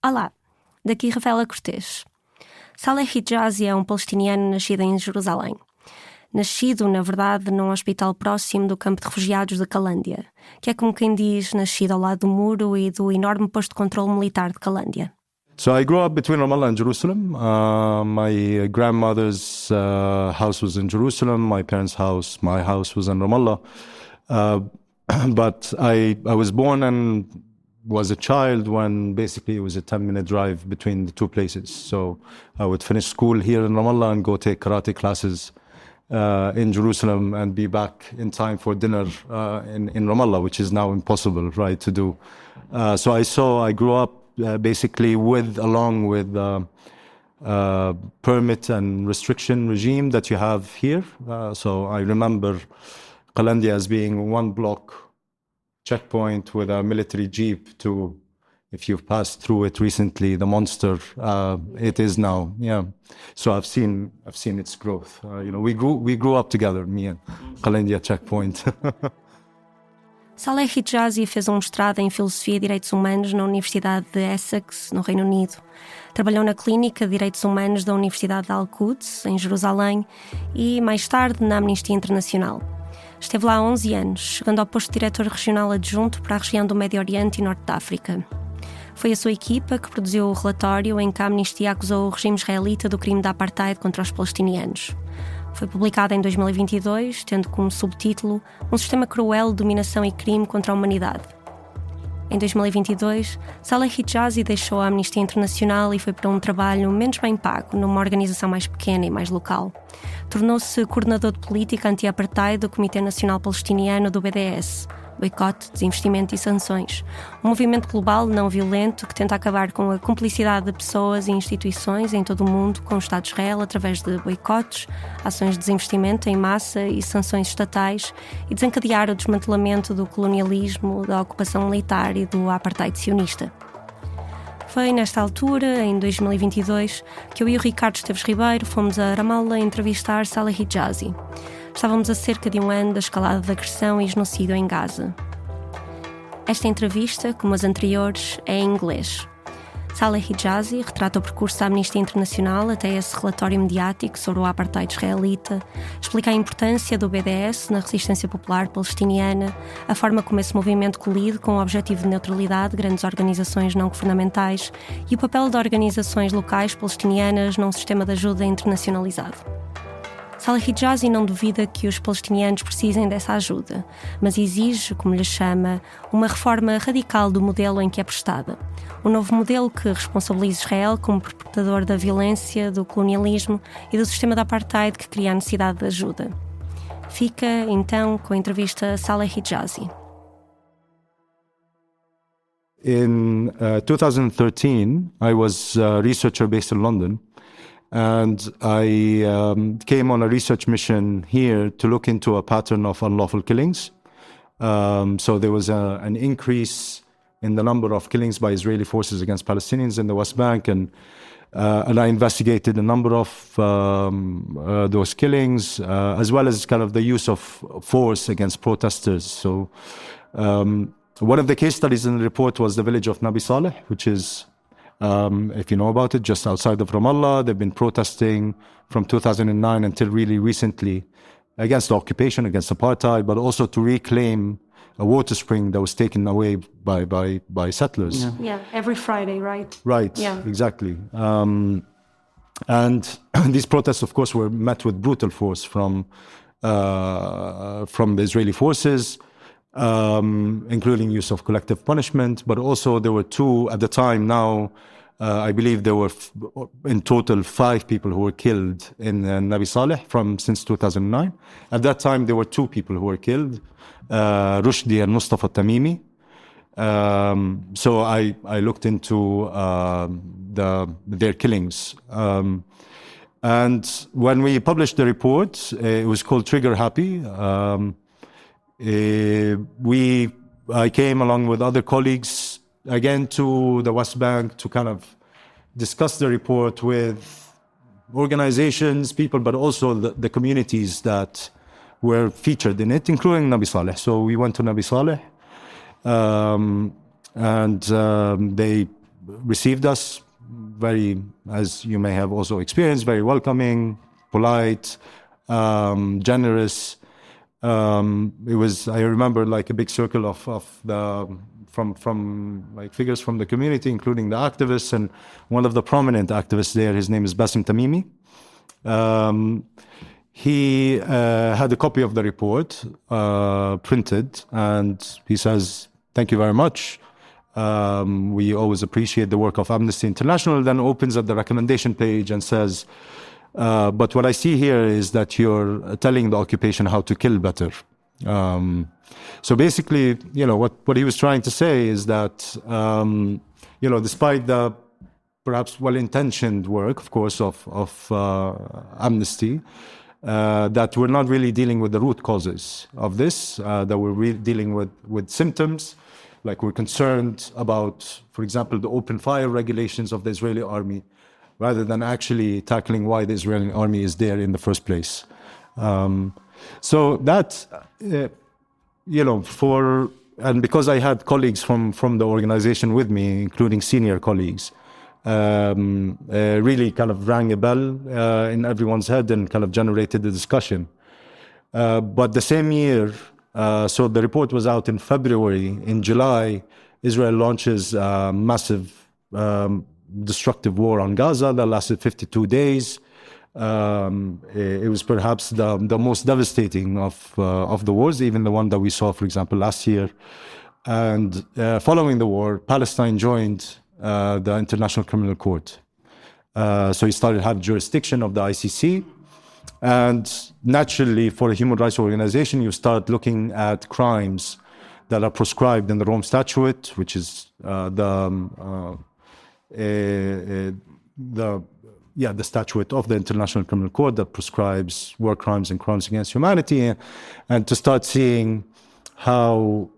Olá, daqui Rafaela Cortês. Saleh Hijazi é um palestiniano nascido em Jerusalém. Nascido, na verdade, num hospital próximo do campo de refugiados de Calândia, que é como quem diz, nascido ao lado do muro e do enorme posto de controle militar de Calândia. So I grew up between Ramallah and Jerusalem. My grandmother's house was in Jerusalem. My parents' house, my house was in Ramallah. But I was born and was a child when basically it was a 10-minute drive between the two places. So I would finish school here in Ramallah and go take karate classes in Jerusalem and be back in time for dinner in Ramallah, which is now impossible, right, to do. So I grew up basically along with permit and restriction regime that you have here. So I remember Qalandia as being one block checkpoint with a military jeep to, if you've passed through it recently, the monster it is now. Yeah. So I've seen its growth. We grew up together, me and Qalandia checkpoint. Saleh Hijazi fez um mestrado em Filosofia e Direitos Humanos na Universidade de Essex, no Reino Unido. Trabalhou na Clínica de Direitos Humanos da Universidade de Al-Quds, em Jerusalém, e, mais tarde, na Amnistia Internacional. Esteve lá há 11 anos, chegando ao posto de diretor regional adjunto para a região do Médio Oriente e Norte da África. Foi a sua equipa que produziu o relatório em que a Amnistia acusou o regime israelita do crime da apartheid contra os palestinianos. Foi publicada em 2022, tendo como subtítulo Um sistema cruel de dominação e crime contra a humanidade. Em 2022, Saleh Hijazi deixou a Amnistia Internacional e foi para um trabalho menos bem pago, numa organização mais pequena e mais local. Tornou-se coordenador de política anti-apartheid do Comité Nacional Palestiniano do BDS, boicote, desinvestimento e sanções, um movimento global não violento que tenta acabar com a cumplicidade de pessoas e instituições em todo o mundo com o Estado de Israel através de boicotes, ações de desinvestimento em massa e sanções estatais e desencadear o desmantelamento do colonialismo, da ocupação militar e do apartheid sionista. Foi nesta altura, em 2022, que eu e o Ricardo Esteves Ribeiro fomos a Ramallah entrevistar Saleh Hijazi. Estávamos a cerca de um ano da escalada de agressão e genocídio em Gaza. Esta entrevista, como as anteriores, é em inglês. Saleh Hijazi retrata o percurso da Amnistia Internacional até esse relatório mediático sobre o apartheid israelita, explica a importância do BDS na resistência popular palestiniana, a forma como esse movimento colide com o objetivo de neutralidade de grandes organizações não governamentais e o papel de organizações locais palestinianas num sistema de ajuda internacionalizado. Saleh Hijazi não duvida que os palestinianos precisem dessa ajuda, mas exige, como lhe chama, uma reforma radical do modelo em que é prestada. Um novo modelo que responsabilize Israel como perpetrador da violência, do colonialismo e do sistema de apartheid que cria a necessidade de ajuda. Fica, então, com a entrevista a Saleh Hijazi. In 2013, I was a researcher based in London. And I came on a research mission here to look into a pattern of unlawful killings. So there was an increase in the number of killings by Israeli forces against Palestinians in the West Bank, and I investigated a number of those killings, as well as kind of the use of force against protesters. So one of the case studies in the report was the village of Nabi Saleh, which is if you know about it, just outside of Ramallah. They've been protesting from 2009 until really recently against the occupation, against apartheid, but also to reclaim a water spring that was taken away by settlers. Yeah, every Friday, right? Right, yeah. Exactly. And these protests, of course, were met with brutal force from the Israeli forces, including use of collective punishment, but also there were two at the time. Now, I believe there were in total 5 people who were killed in Nabi Saleh since 2009. At that time, there were 2 people who were killed, Rushdie and Mustafa Tamimi. So I looked into their killings. And when we published the report, it was called Trigger Happy. I came along with other colleagues again to the West Bank to kind of discuss the report with organizations, people, but also the communities that were featured in it, including Nabi Saleh. So we went to Nabi Saleh, and they received us very, as you may have also experienced, very welcoming, polite, generous. It was, I remember, like a big circle from like figures from the community, including the activists, and one of the prominent activists there, his name is Bassem Tamimi. He had a copy of the report printed, and he says, "Thank you very much. We always appreciate the work of Amnesty International." Then opens up the recommendation page and says, "But what I see here is that you're telling the occupation how to kill better." So basically, what he was trying to say is that, despite the perhaps well-intentioned work, of course, of Amnesty, that we're not really dealing with the root causes of this, that we're dealing with symptoms, like we're concerned about, for example, the open fire regulations of the Israeli army, rather than actually tackling why the Israeli army is there in the first place. So that, and because I had colleagues from the organization with me, including senior colleagues, really kind of rang a bell in everyone's head and kind of generated the discussion. But the same year, so the report was out in February. In July, Israel launches a massive destructive war on Gaza that lasted 52 days. It was perhaps the most devastating of the wars, even the one that we saw, for example, last year. And following the war, Palestine joined the International Criminal Court. So he started to have jurisdiction of the ICC. And naturally, for a human rights organization, you start looking at crimes that are prescribed in the Rome Statute, which is the statute of the International Criminal Court that prescribes war crimes and crimes against humanity, and to start seeing how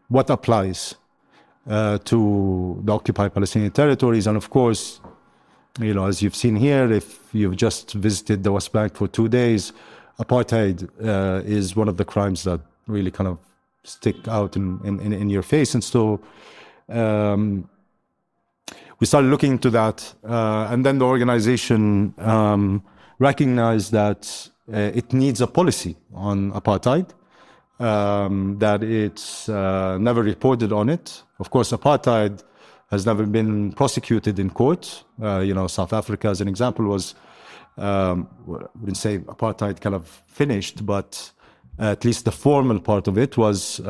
what applies to the occupied Palestinian territories. And of course, as you've seen here, if you've just visited the West Bank for 2 days, apartheid is one of the crimes that really kind of stick out in your face. And so we started looking into that, and then the organization recognized that it needs a policy on apartheid, that it's never reported on it. Of course, apartheid has never been prosecuted in court. South Africa, as an example, was, I wouldn't say apartheid kind of finished, but at least the formal part of it was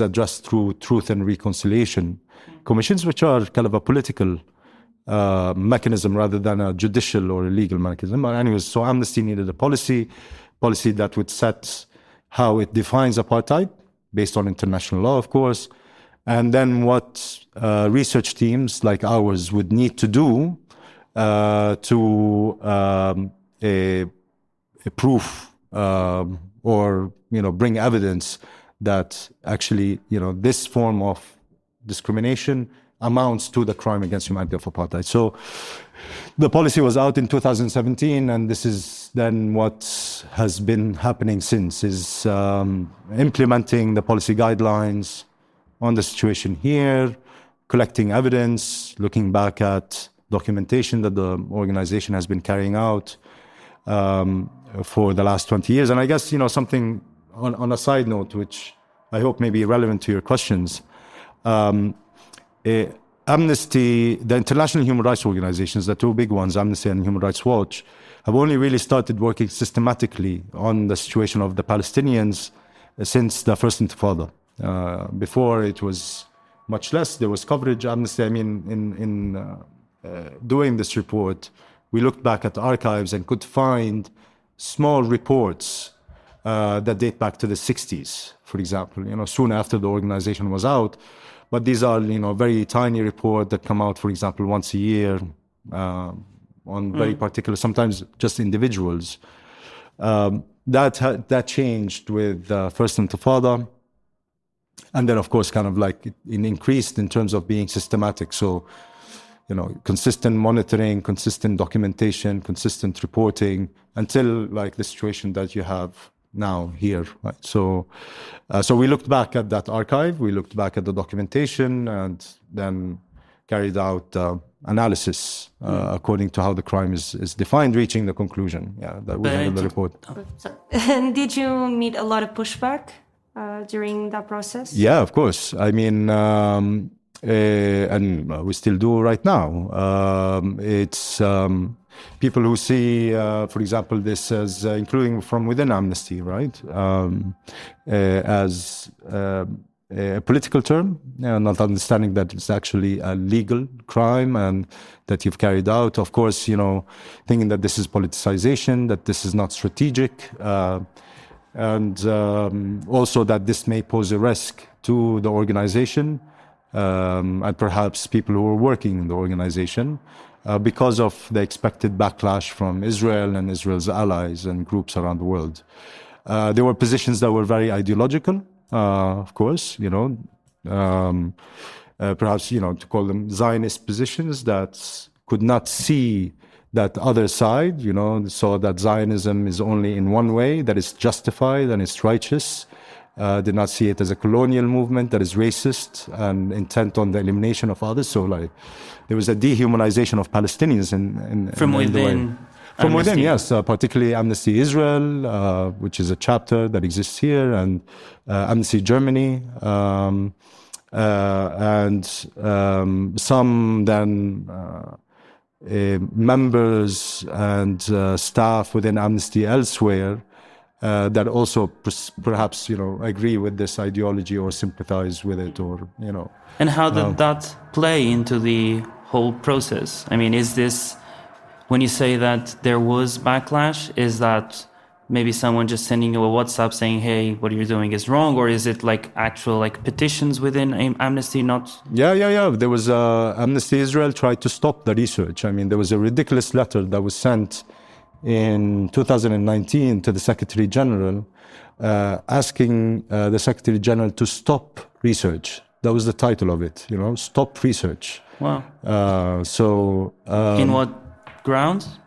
addressed through truth and reconciliation commissions, which are kind of a political mechanism rather than a judicial or a legal mechanism. But anyways, so Amnesty needed a policy that would set how it defines apartheid based on international law, of course, and then what research teams like ours would need to do to proof or bring evidence that actually this form of discrimination amounts to the crime against humanity of apartheid. So the policy was out in 2017, and this is then what has been happening since, is implementing the policy guidelines on the situation here, collecting evidence, looking back at documentation that the organization has been carrying out for the last 20 years. And I guess, something on a side note, which I hope may be relevant to your questions, Amnesty, the international human rights organizations, the two big ones, Amnesty and Human Rights Watch, have only really started working systematically on the situation of the Palestinians since the first Intifada. Before, it was much less. There was coverage. Amnesty, in doing this report, we looked back at the archives and could find small reports that date back to the 60s, for example, soon after the organization was out. But these are, very tiny reports that come out, for example, once a year on very particular, sometimes just individuals. That changed with First Intifada. And then, of course, kind of like it increased in terms of being systematic. So, consistent monitoring, consistent documentation, consistent reporting, until like the situation that you have now here. Right? So we looked back at that archive, we looked back at the documentation, and then carried out analysis according to how the crime is defined, reaching the conclusion that we have in the report. And did you meet a lot of pushback during that process? Yeah, of course. I mean, and we still do right now. It's people who see, for example, this as, including from within Amnesty, right, as a political term, not understanding that it's actually a legal crime and that you've carried out. Of course, thinking that this is politicization, that this is not strategic, and also that this may pose a risk to the organization and perhaps people who are working in the organization because of the expected backlash from Israel and Israel's allies and groups around the world. There were positions that were very ideological. Of course, perhaps, to call them Zionist positions that could not see that other side, saw that Zionism is only in one way, that it's justified and it's righteous, did not see it as a colonial movement that is racist and intent on the elimination of others. So, there was a dehumanization of Palestinians from within. From within, yes, particularly Amnesty Israel, which is a chapter that exists here, and Amnesty Germany, and some then members and staff within Amnesty elsewhere that also perhaps, agree with this ideology or sympathize with it, or, And how did that play into the whole process? I mean, is this... When you say that there was backlash, is that maybe someone just sending you a WhatsApp saying, hey, what you're doing is wrong? Or is it actual petitions within Amnesty? Yeah. There was Amnesty Israel tried to stop the research. I mean, there was a ridiculous letter that was sent in 2019 to the Secretary General asking the Secretary General to stop research. That was the title of it, stop research. Wow. In what grounds?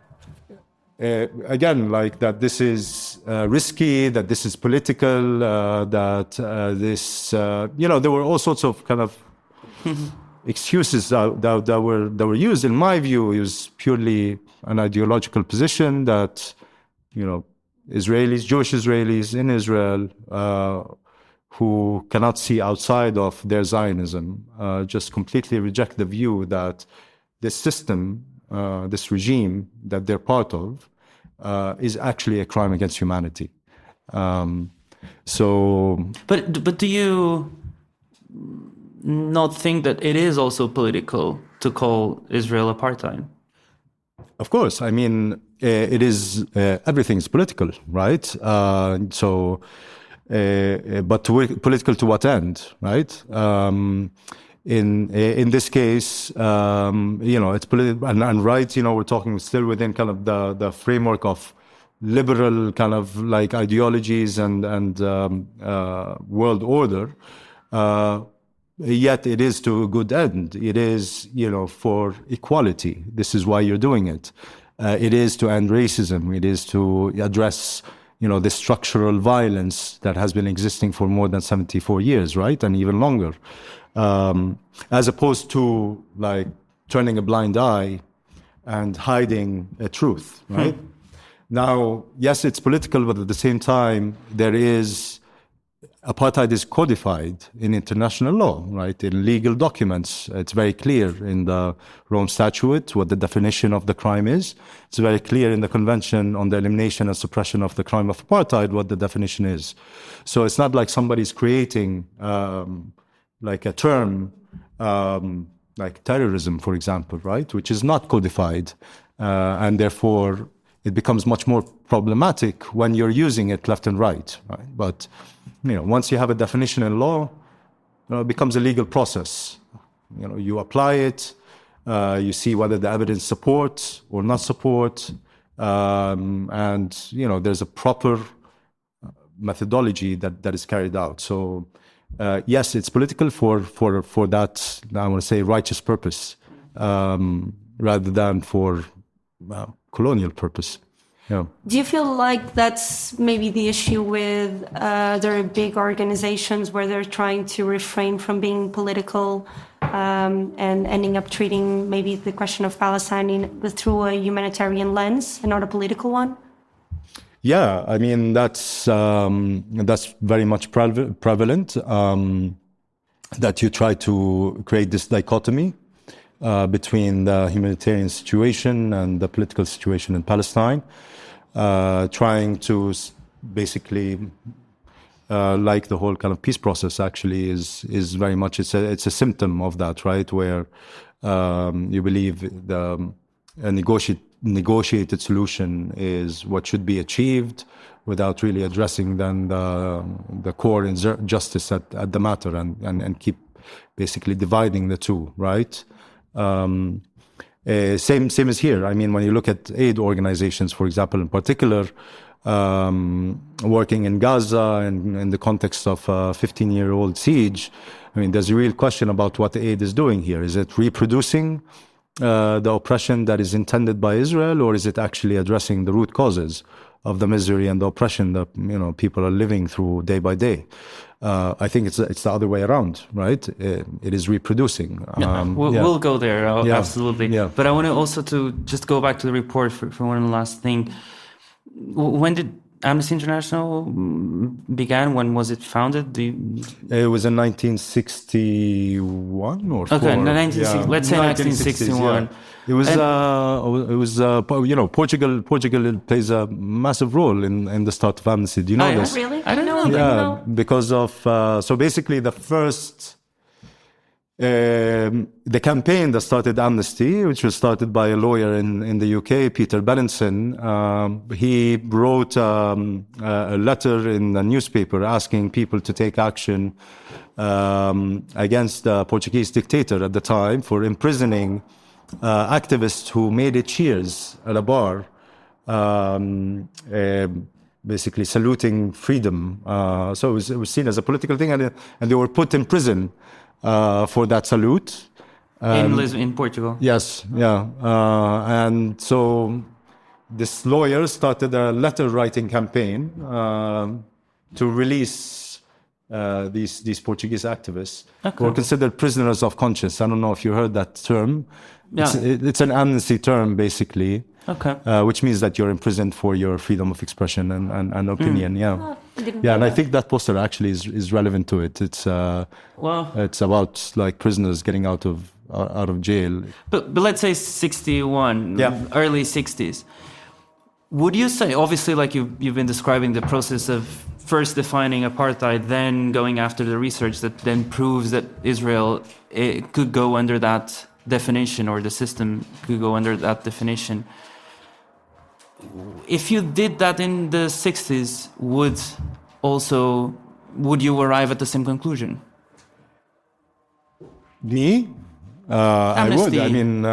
Again, that this is risky, that this is political, that this, there were all sorts of kind of excuses that were used. In my view, it was purely an ideological position that, Jewish Israelis in Israel, who cannot see outside of their Zionism, just completely reject the view that this system, this regime that they're part of, is actually a crime against humanity. But do you not think that it is also political to call Israel apartheid? Of course. I mean, it is, everything's political, right? But political to what end, right? In this case, it's political and right. We're talking still within kind of the framework of liberal kind of ideologies and world order. Yet it is to a good end. It is, for equality. This is why you're doing it. It is to end racism. It is to address, the structural violence that has been existing for more than 74 years, right? And even longer. As opposed to turning a blind eye and hiding a truth, right? Now, yes, it's political, but at the same time, apartheid is codified in international law, right? In legal documents, it's very clear in the Rome Statute what the definition of the crime is. It's very clear in the Convention on the Elimination and Suppression of the Crime of Apartheid what the definition is. So it's not like somebody's creating a term like terrorism, for example, right? Which is not codified, and therefore it becomes much more problematic when you're using it left and right? But once you have a definition in law, it becomes a legal process. You apply it, you see whether the evidence supports or not support, and there's a proper methodology that is carried out. So yes, it's political for that, I want to say, righteous purpose, rather than for colonial purpose. Yeah. Do you feel like that's maybe the issue with there are big organizations where they're trying to refrain from being political and ending up treating maybe the question of Palestine through a humanitarian lens and not a political one? Yeah, I mean, that's very much prevalent, that you try to create this dichotomy between the humanitarian situation and the political situation in Palestine, trying to basically, like the whole kind of peace process actually is very much, it's a symptom of that, right? Where you believe a negotiated solution is what should be achieved without really addressing then the core injustice at the matter and keep basically dividing the two, right? Same as here. I mean, when you look at aid organizations, for example, in particular, working in Gaza and in the context of a 15-year-old siege, I mean, there's a real question about what the aid is doing here. Is it reproducing the oppression that is intended by Israel, or is it actually addressing the root causes of the misery and the oppression that people are living through day by day? I think it's the other way around, right? It is reproducing. We'll go there, absolutely. Yeah. But I want to also to just go back to the report for one last thing. When did Amnesty International began? When was it founded? It was in 1961 or okay, 1960. Let's say 1961. Yeah. Portugal plays a massive role in the start of Amnesty. Do you know this? Really? I don't know. Yeah, because of so basically the first. The campaign that started Amnesty, which was started by a lawyer in the UK, Peter Benenson, he wrote a letter in the newspaper asking people to take action against the Portuguese dictator at the time for imprisoning activists who made cheers at a bar, basically saluting freedom. So it was seen as a political thing, and they were put in prison for that salute. In Portugal. Yes, yeah. And so this lawyer started a letter writing campaign to release these Portuguese activists who were considered prisoners of conscience. I don't know if you heard that term. Yeah. It's an amnesty term, basically. Okay. Which means that you're imprisoned for your freedom of expression and opinion. Yeah. Oh, and I think that poster actually is relevant to it. It's it's about like prisoners getting out of jail. But let's say 61, early 60s. Would you say, obviously, like you've been describing the process of first defining apartheid, then going after the research that then proves that Israel could go under that definition, or the system could go under that definition. If you did that in the 60s, would you arrive at the same conclusion? Me? Amnesty. I would. I mean,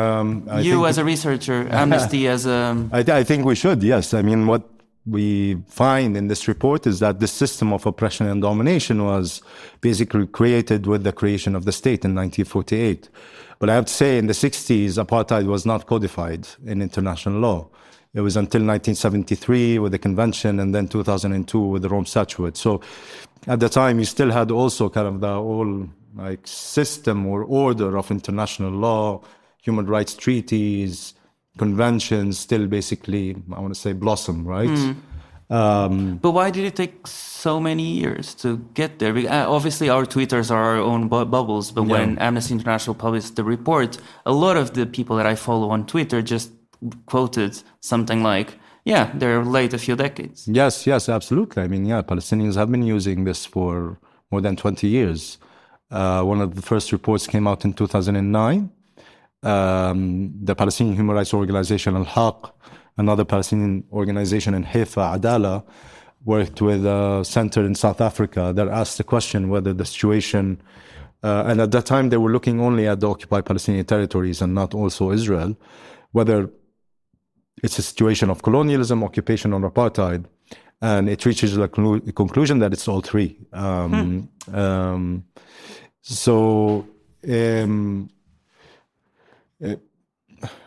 as a researcher, Amnesty as a... I think we should, yes. I mean, what we find in this report is that the system of oppression and domination was basically created with the creation of the state in 1948. But I have to say, in the 60s, apartheid was not codified in international law. It was until 1973 with the convention, and then 2002 with the Rome Statute. So at the time, you still had also kind of the whole like system or order of international law, human rights treaties, conventions still basically, I want to say, blossom, right? But why did it take so many years to get there? Obviously, our tweeters are our own bubbles, but when Amnesty International published the report, a lot of the people that I follow on Twitter just quoted something like, they're late a few decades. Yes, absolutely. I mean, Palestinians have been using this for more than 20 years. One of the first reports came out in 2009. The Palestinian human rights organization Al-Haq, another Palestinian organization in Haifa, Adala, worked with a center in South Africa that asked the question whether the situation, and at that time they were looking only at the occupied Palestinian territories and not also Israel, whether it's a situation of colonialism, occupation, or apartheid. And it reaches the conclusion that it's all three.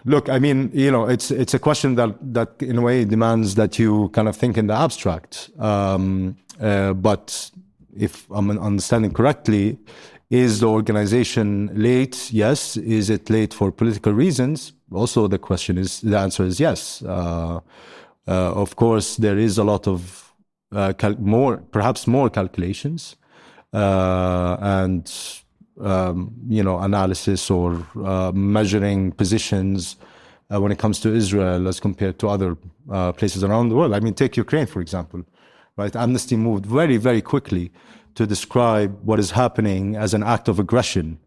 Look, I mean, it's a question that in a way demands that you kind of think in the abstract. But if I'm understanding correctly, is the organization late? Yes. Is it late for political reasons? Also, the answer is yes. Of course, there is a lot of perhaps more calculations and analysis or measuring positions when it comes to Israel as compared to other places around the world. I mean, take Ukraine, for example, right? Amnesty moved very, very quickly to describe what is happening as an act of aggression,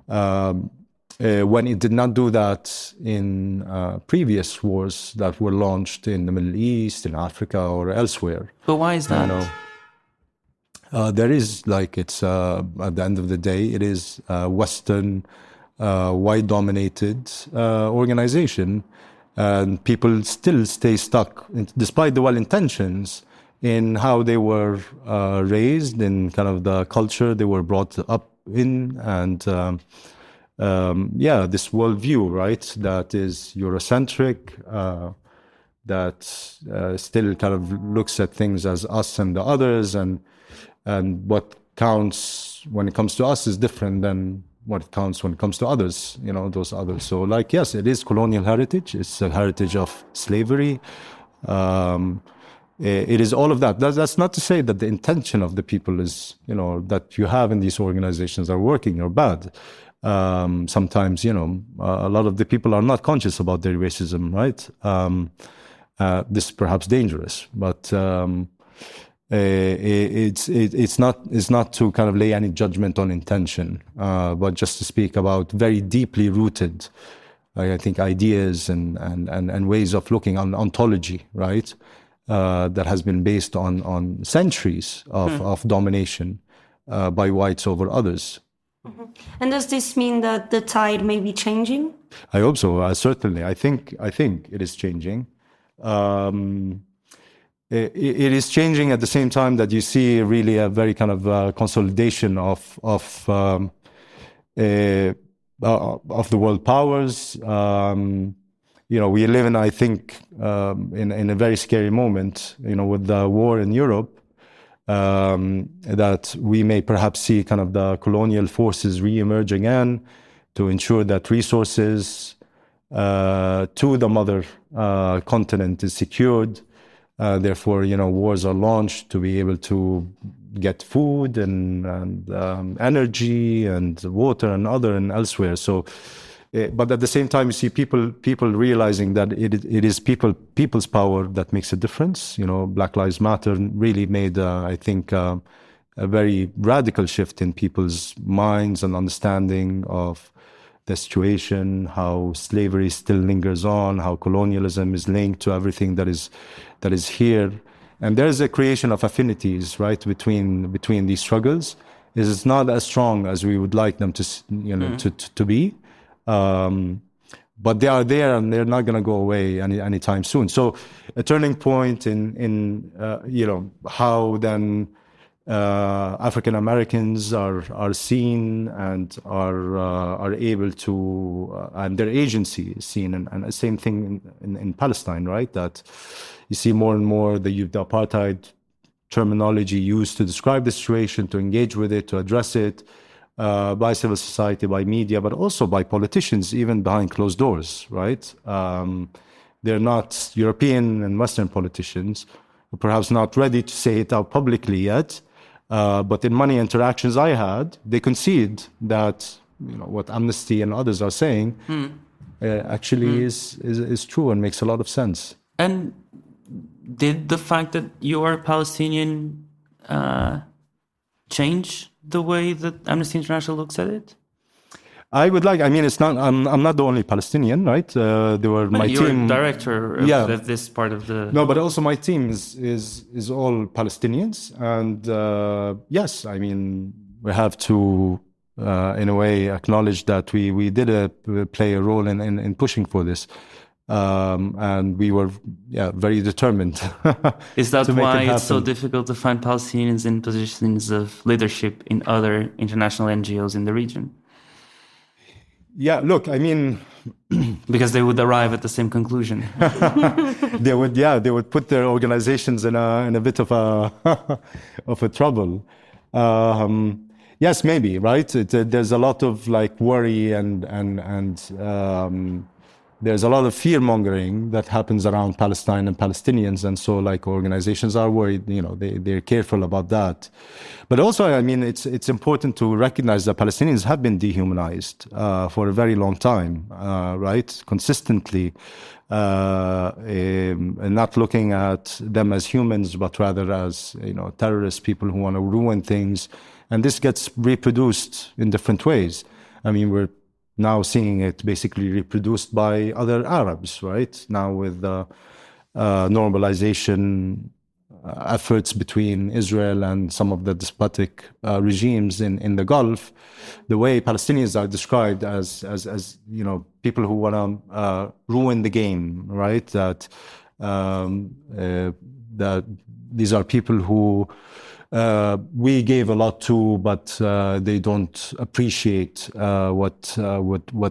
when it did not do that in previous wars that were launched in the Middle East, in Africa, or elsewhere. But why is that? There is, it's at the end of the day, it is a Western, white-dominated organization, and people still stay stuck, despite the well-intentions, in how they were raised, in kind of the culture they were brought up in, and this worldview, right, that is Eurocentric, that still kind of looks at things as us and the others, and what counts when it comes to us is different than what counts when it comes to others, those others. So, yes, it is colonial heritage. It's a heritage of slavery. It is all of that. That's not to say that the intention of the people is, that you have in these organizations are working or bad. Sometimes, a lot of the people are not conscious about their racism, right? This is perhaps dangerous, but it's not to kind of lay any judgment on intention, but just to speak about very deeply rooted, I think, ideas and ways of looking on ontology, right? That has been based on centuries of domination by whites over others. Mm-hmm. And does this mean that the tide may be changing? I hope so. Certainly, I think it is changing. It is changing at the same time that you see really a very kind of consolidation of the world powers. We live in, I think, in a very scary moment, with the war in Europe, that we may perhaps see kind of the colonial forces re-emerge again to ensure that resources to the mother continent is secured. Therefore, wars are launched to be able to get food and energy and water and elsewhere. So, but at the same time, you see people realizing that it is people's power that makes a difference. Black Lives Matter really made, I think, a very radical shift in people's minds and understanding of the situation, how slavery still lingers on, how colonialism is linked to everything that is here. And there's a creation of affinities, right, between these struggles. It's not as strong as we would like them to, to be. But they are there, and they're not going to go away anytime soon. So, a turning point in how then African Americans are seen and are able to, and their agency is seen, and the same thing in Palestine, right? That you see more and more the apartheid terminology used to describe the situation, to engage with it, to address it. By civil society, by media, but also by politicians, even behind closed doors, right? They're not European and Western politicians, perhaps not ready to say it out publicly yet, but in many interactions I had, they concede that what Amnesty and others are saying actually is true and makes a lot of sense. And did the fact that you are Palestinian change the way that Amnesty International looks at it? It's not, I'm not the only Palestinian, right? There were my team. You're director of this part of the... No, but also my team is all Palestinians. And yes, we have to, in a way, acknowledge that we did play a role in pushing for this. And we were, very determined. Is that why it's so difficult to find Palestinians in positions of leadership in other international NGOs in the region? Yeah, look, Because they would arrive at the same conclusion. They would put their organizations in a bit of a of a trouble. Yes, maybe, right? There's a lot of like worry and there's a lot of fear mongering that happens around Palestine and Palestinians, and so like organizations are worried. They're careful about that. But also, I mean, it's important to recognize that Palestinians have been dehumanized for a very long time, right? Consistently, not looking at them as humans, but rather as terrorists, people who want to ruin things, and this gets reproduced in different ways. I mean, we're now seeing it basically reproduced by other Arabs, right? Now with normalization efforts between Israel and some of the despotic regimes in the Gulf, the way Palestinians are described as people who want to ruin the game, right? That these are people who we gave a lot to, but they don't appreciate what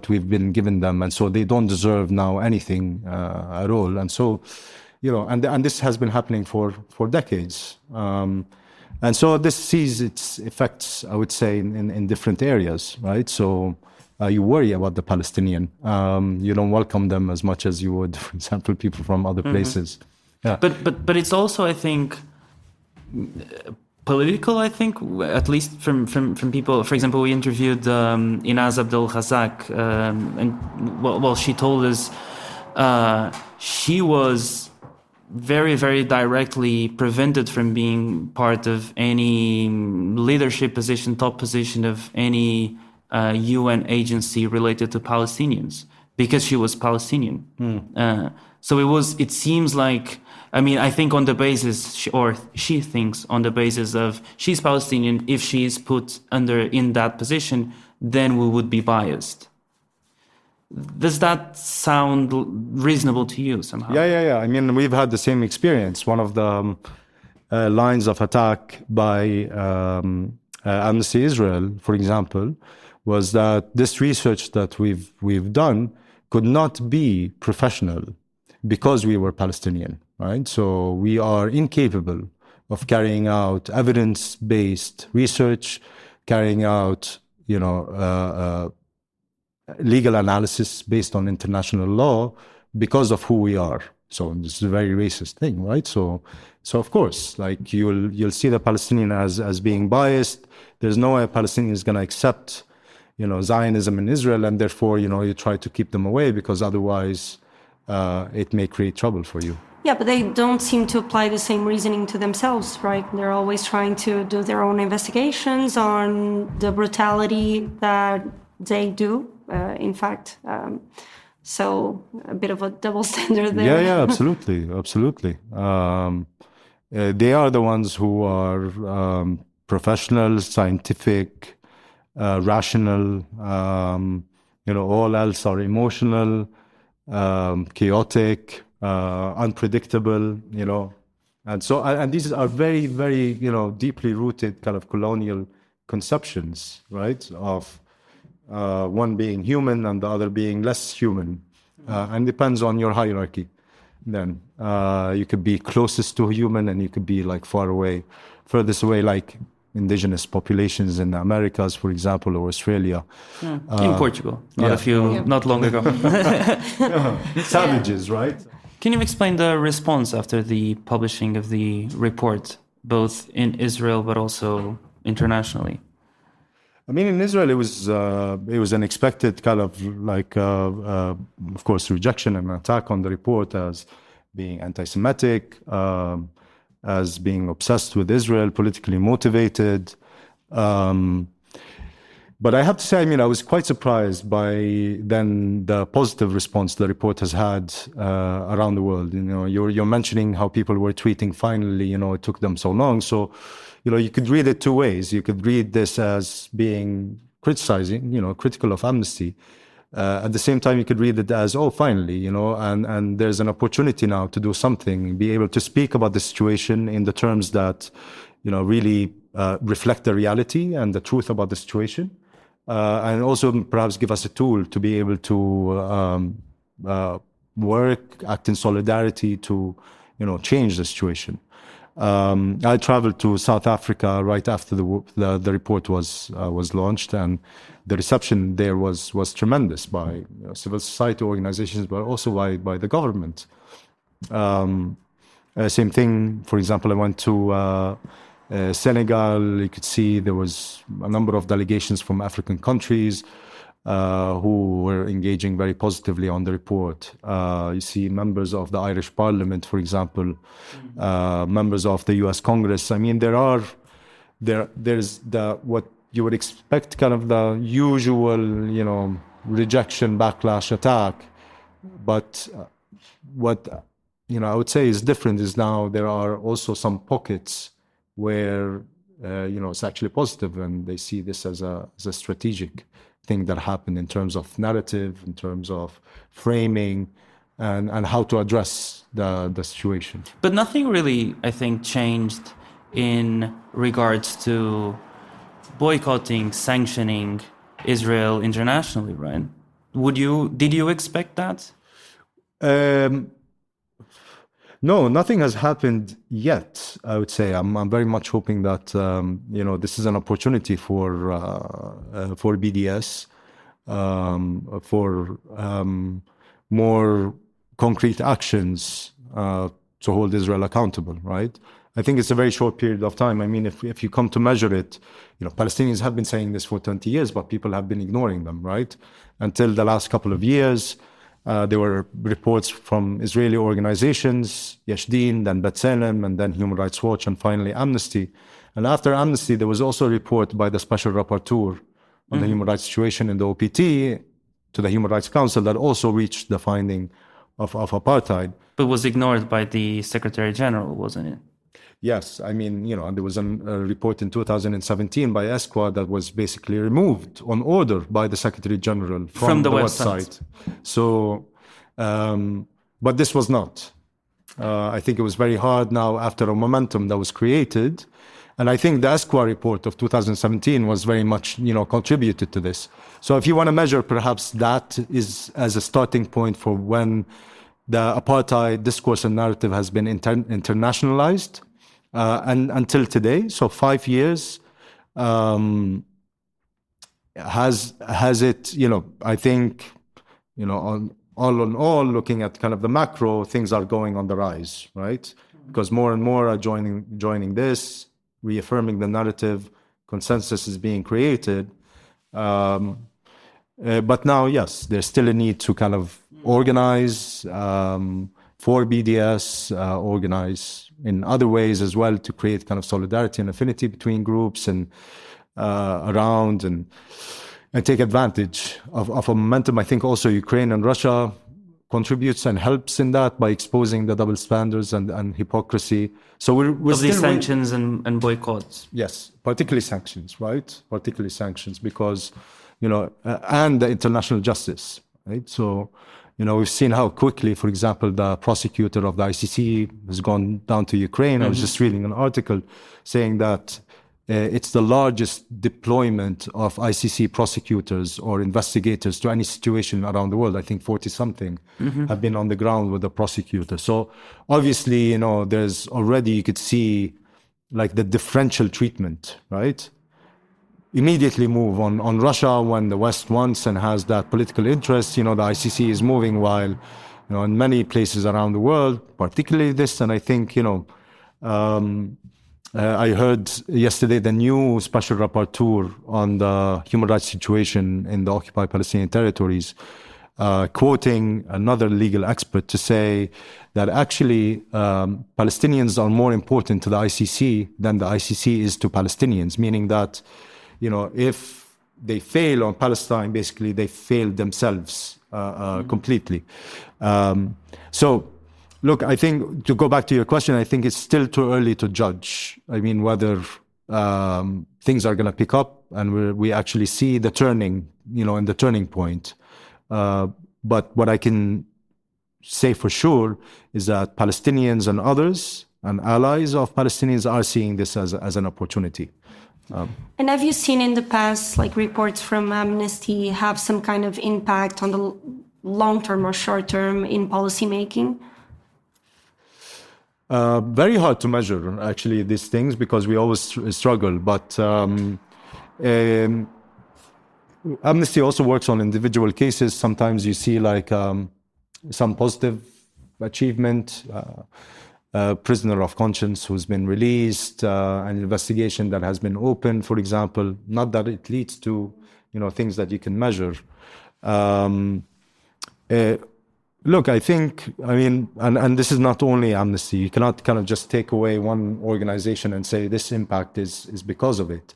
we've been given them, and so they don't deserve now anything at all. And so, and this has been happening for decades. And so this sees its effects, I would say, in different areas, right? So you worry about the Palestinian. You don't welcome them as much as you would, for example, people from other places. Yeah. But it's also, I think, political, I think, at least from people. For example, we interviewed Inaz Abdel Khazak, and she told us she was very, very directly prevented from being part of any leadership position, top position of any UN agency related to Palestinians, because she was Palestinian. So it seems like, I mean, I think on the basis, she thinks on the basis of she's Palestinian, if she's put in that position, then we would be biased. Does that sound reasonable to you somehow? Yeah. I mean, we've had the same experience. One of the lines of attack by Amnesty Israel, for example, was that this research that we've done could not be professional because we were Palestinian, right? So we are incapable of carrying out evidence-based research, carrying out, legal analysis based on international law because of who we are. So this is a very racist thing, right? So of course, like you'll see the Palestinian as being biased. There's no way a Palestinian is going to accept, Zionism in Israel, and therefore, you try to keep them away because otherwise it may create trouble for you. Yeah, but they don't seem to apply the same reasoning to themselves, right? They're always trying to do their own investigations on the brutality that they do, in fact. So a bit of a double standard there. Yeah, absolutely. They are the ones who are professional, scientific, rational. All else are emotional, chaotic, unpredictable. And these are very, very, deeply rooted kind of colonial conceptions, right? Of one being human and the other being less human, and depends on your hierarchy. Then you could be closest to a human, and you could be like furthest away, like indigenous populations in the Americas, for example, or Australia. In Portugal, not long ago. Savages, right? Can you explain the response after the publishing of the report, both in Israel but also internationally? I mean, in Israel, it was an expected kind of like, of course, rejection and attack on the report as being anti-Semitic, as being obsessed with Israel, politically motivated. But I have to say, I mean, I was quite surprised by then the positive response the report has had around the world. You're mentioning how people were tweeting, finally, it took them so long. So, you could read it two ways. You could read this as being criticizing, critical of Amnesty. At the same time, you could read it as, oh, finally, and there's an opportunity now to do something, be able to speak about the situation in the terms that, really reflect the reality and the truth about the situation. And also perhaps give us a tool to be able to work, act in solidarity to, change the situation. I traveled to South Africa right after the report was launched, and the reception there was tremendous by civil society organizations, but also by the government. Same thing, for example, I went to Senegal. You could see there was a number of delegations from African countries who were engaging very positively on the report. You see members of the Irish Parliament, for example, members of the U.S. Congress. I mean, there's what you would expect, kind of the usual, rejection, backlash, attack. But what I would say is different is now there are also some pockets where it's actually positive, and they see this as a strategic thing that happened in terms of narrative, in terms of framing, and how to address the situation. But nothing really, I think, changed in regards to boycotting, sanctioning Israel internationally, right? Did you expect that? No, nothing has happened yet, I would say. I'm very much hoping that, this is an opportunity for BDS, for more concrete actions to hold Israel accountable, right? I think it's a very short period of time. I mean, if you come to measure it, Palestinians have been saying this for 20 years, but people have been ignoring them, right? Until the last couple of years. There were reports from Israeli organizations, Yeshdin, then B'Tselem, and then Human Rights Watch, and finally Amnesty. And after Amnesty, there was also a report by the Special Rapporteur on the human rights situation in the OPT to the Human Rights Council that also reached the finding of apartheid. But was ignored by the Secretary General, wasn't it? Yes, I mean, there was a report in 2017 by Esta that was basically removed on order by the Secretary General from the website. So, but this was not. I think it was very hard now after a momentum that was created. And I think the Esta report of 2017 was very much, contributed to this. So if you want to measure, perhaps that is as a starting point for when the apartheid discourse and narrative has been internationalized. And until today, so 5 years, has it, I think, all in all, looking at kind of the macro, things are going on the rise, right? Because more and more are joining this, reaffirming the narrative, consensus is being created. But now, yes, there's still a need to kind of organize for BDS, organize in other ways as well to create kind of solidarity and affinity between groups and around and take advantage of a momentum. I think also Ukraine and Russia contributes and helps in that by exposing the double standards and hypocrisy. So we're still sanctions and boycotts. Yes, particularly sanctions, right? Particularly sanctions because, and the international justice, right? So, we've seen how quickly, for example, the prosecutor of the ICC has gone down to Ukraine. I was just reading an article saying that it's the largest deployment of ICC prosecutors or investigators to any situation around the world. I think 40-something have been on the ground with the prosecutor. So obviously, there's already, you could see like the differential treatment, right? Immediately move on Russia when the West wants and has that political interest. The ICC is moving while, in many places around the world, particularly this. And I think, I heard yesterday the new special rapporteur on the human rights situation in the occupied Palestinian territories, quoting another legal expert to say that actually Palestinians are more important to the ICC than the ICC is to Palestinians, meaning that if they fail on Palestine, basically they fail themselves completely. So, look, I think to go back to your question, I think it's still too early to judge. I mean, whether things are going to pick up and we actually see the turning, in the turning point. But what I can say for sure is that Palestinians and others and allies of Palestinians are seeing this as an opportunity. And have you seen in the past, reports from Amnesty have some kind of impact on the long-term or short-term in policymaking? Very hard to measure, actually, these things, because we always struggle. But Amnesty also works on individual cases. Sometimes you see like some positive achievement, a prisoner of conscience who's been released, an investigation that has been opened, for example. Not that it leads to things that you can measure. Look, I think, and this is not only Amnesty. You cannot kind of just take away one organization and say this impact is because of it.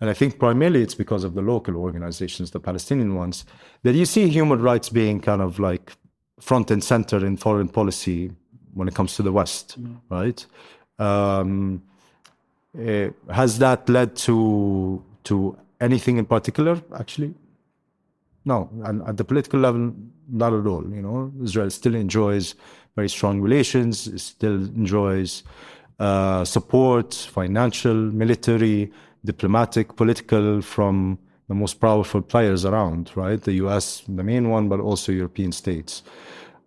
And I think primarily it's because of the local organizations, the Palestinian ones, that you see human rights being kind of like front and center in foreign policy when it comes to the West, right? Has that led to anything in particular? Actually, no. And at the political level, not at all. Israel still enjoys very strong relations. It still enjoys support, financial, military, diplomatic, political, from the most powerful players around, right? The US, the main one, but also European states.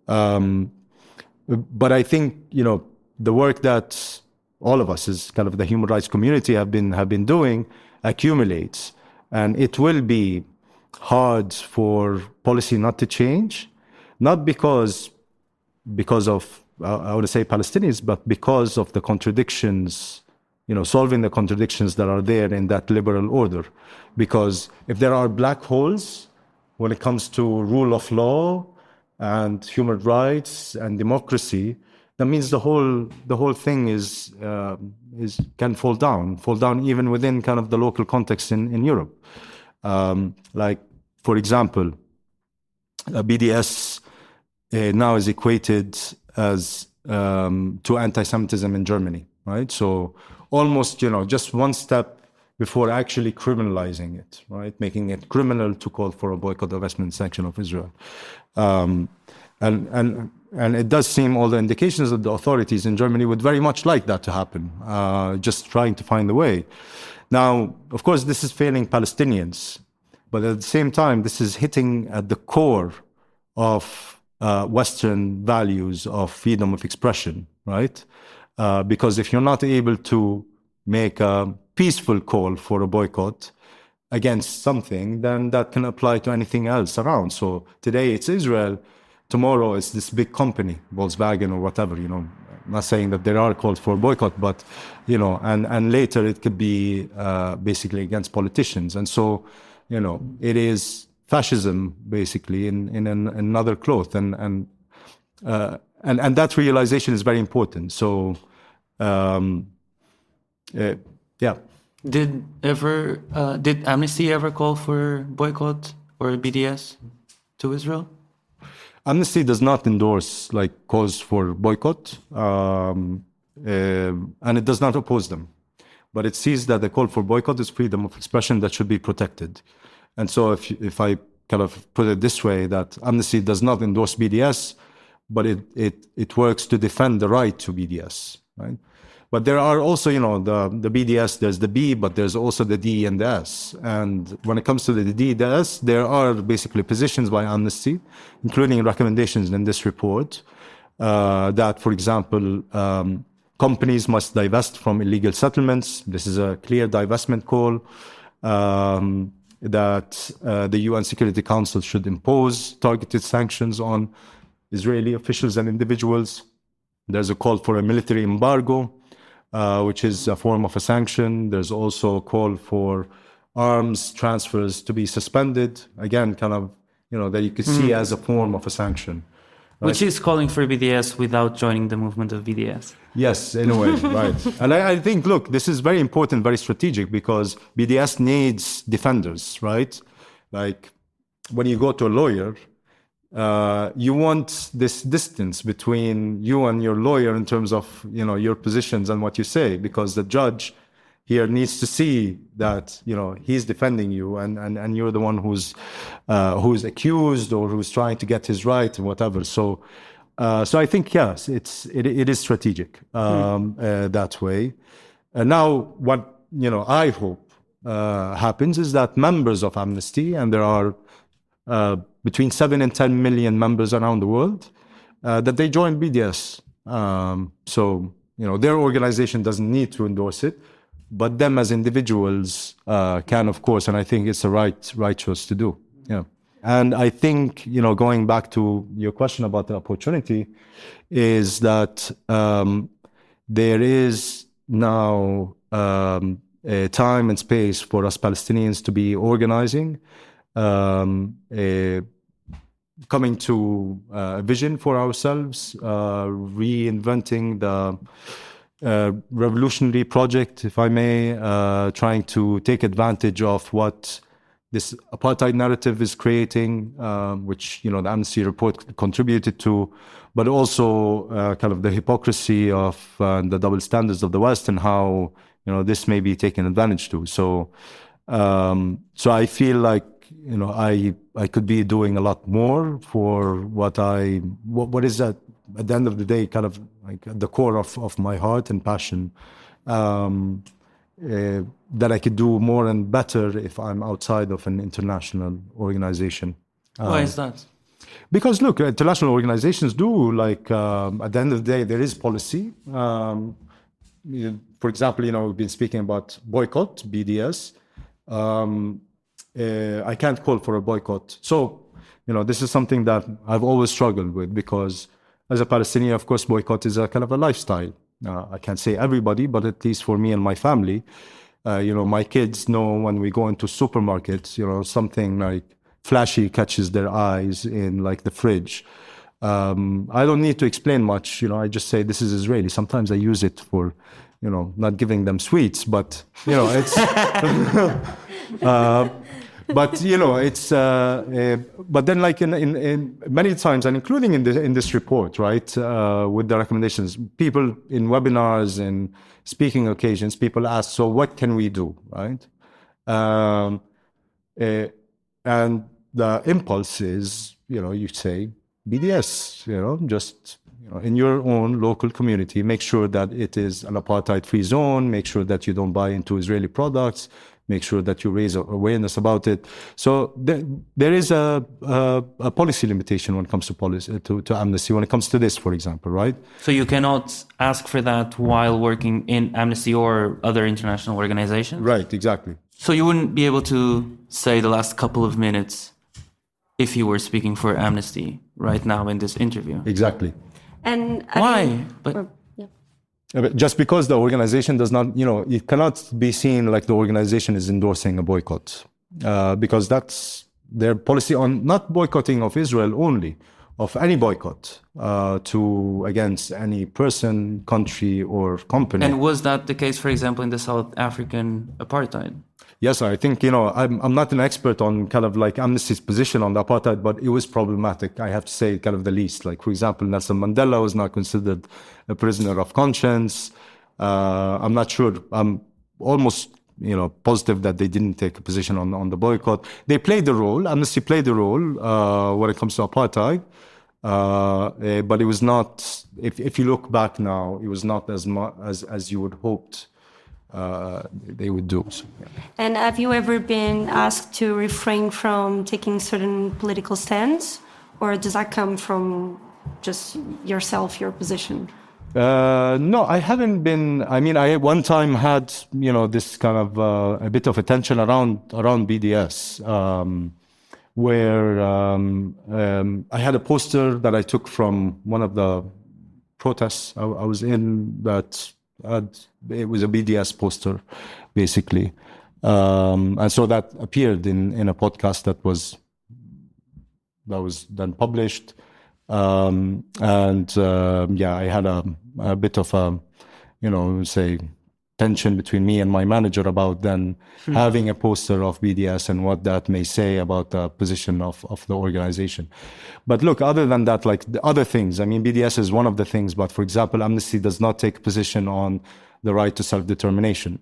But I think, the work that all of us as kind of the human rights community have been doing accumulates, and it will be hard for policy not to change, not because of, I would say, Palestinians, but because of the contradictions, solving the contradictions that are there in that liberal order. Because if there are black holes when it comes to rule of law and human rights and democracy, that means the whole thing can fall down even within kind of the local context in Europe. Like, for example, BDS now is equated as to anti-Semitism in Germany, right? So almost, just one step before actually criminalizing it, right? Making it criminal to call for a boycott, divestment, sanction of Israel. And it does seem all the indications that the authorities in Germany would very much like that to happen, just trying to find a way. Now, of course, this is failing Palestinians, but at the same time, this is hitting at the core of Western values of freedom of expression, right? Because if you're not able to make a peaceful call for a boycott against something, then that can apply to anything else around. So today it's Israel, tomorrow it's this big company, Volkswagen or whatever, I'm not saying that there are calls for boycott, but, and later it could be basically against politicians. And so, it is fascism basically in another cloth. And that realization is very important. So, yeah. Did Amnesty ever call for boycott or BDS to Israel? Amnesty does not endorse calls for boycott, and it does not oppose them. But it sees that the call for boycott is freedom of expression that should be protected. And so if I kind of put it this way, that Amnesty does not endorse BDS, but it works to defend the right to BDS, right? But there are also, the BDS, there's the B, but there's also the D and the S. And when it comes to the D, the S, there are basically positions by Amnesty, including recommendations in this report, that, for example, companies must divest from illegal settlements. This is a clear divestment call. That the UN Security Council should impose targeted sanctions on Israeli officials and individuals. There's a call for a military embargo, which is a form of a sanction. There's also a call for arms transfers to be suspended. Again, kind of, that you could see as a form of a sanction. Right? Which is calling for BDS without joining the movement of BDS. Yes, in a way, right. And I think, look, this is very important, very strategic, because BDS needs defenders, right? Like, when you go to a lawyer, you want this distance between you and your lawyer in terms of, your positions and what you say, because the judge here needs to see that, he's defending you and you're the one who's accused or who's trying to get his right and whatever. So I think, yes, it is strategic that way. And now what, I hope happens is that members of Amnesty, and there are between 7 and 10 million members around the world, that they join BDS. So, their organization doesn't need to endorse it, but them as individuals can, of course, and I think it's the right choice to do. Yeah. And I think, going back to your question about the opportunity, is that there is now a time and space for us Palestinians to be organizing, coming to a vision for ourselves, reinventing the revolutionary project, if I may, trying to take advantage of what this apartheid narrative is creating, which, the Amnesty report contributed to, but also kind of the hypocrisy of the double standards of the West and how, this may be taken advantage to. So I feel like, I could be doing a lot more for what is at the end of the day, kind of like at the core of my heart and passion, that I could do more and better if I'm outside of an international organization. Why is that? Because look, international organizations do, at the end of the day, there is policy. For example, we've been speaking about boycott, BDS. I can't call for a boycott. So, this is something that I've always struggled with, because as a Palestinian, of course, boycott is a kind of a lifestyle. I can't say everybody, but at least for me and my family, my kids know when we go into supermarkets, something like flashy catches their eyes in the fridge. I don't need to explain much. I just say this is Israeli. Sometimes I use it for, not giving them sweets, but it's. But it's but then in many times, and including in this report, right, with the recommendations, people in webinars and speaking occasions, people ask, so what can we do, right? And the impulse is, you say BDS, just in your own local community, make sure that it is an apartheid-free zone, make sure that you don't buy into Israeli products, make sure that you raise awareness about it. So there is a policy limitation when it comes to Amnesty, when it comes to this, for example, right? So you cannot ask for that while working in Amnesty or other international organizations? Right, exactly. So you wouldn't be able to say the last couple of minutes if you were speaking for Amnesty right now in this interview? Exactly. And why? Just because the organization does not, it cannot be seen like the organization is endorsing a boycott, because that's their policy on not boycotting of Israel only, of any boycott against any person, country, or company. And was that the case, for example, in the South African apartheid? Yes, I think, I'm not an expert on kind of Amnesty's position on the apartheid, but it was problematic, I have to say, kind of the least. For example, Nelson Mandela was not considered a prisoner of conscience. I'm not sure. I'm almost, positive that they didn't take a position on the boycott. They played the role. Amnesty played the role when it comes to apartheid. But it was not, if you look back now, it was not as much as you would hoped they would do. So, yeah. And have you ever been asked to refrain from taking certain political stands, or does that come from just yourself, your position? No, I haven't been. I mean, I one time had this kind of a bit of attention around BDS, where I had a poster that I took from one of the protests I was in that. It was a BDS poster, basically, and so that appeared in a podcast that was then published, and I had a bit of a say tension between me and my manager about then having a poster of BDS and what that may say about the position of the organization. But look, other than that, the other things, I mean, BDS is one of the things, but for example, Amnesty does not take a position on the right to self-determination,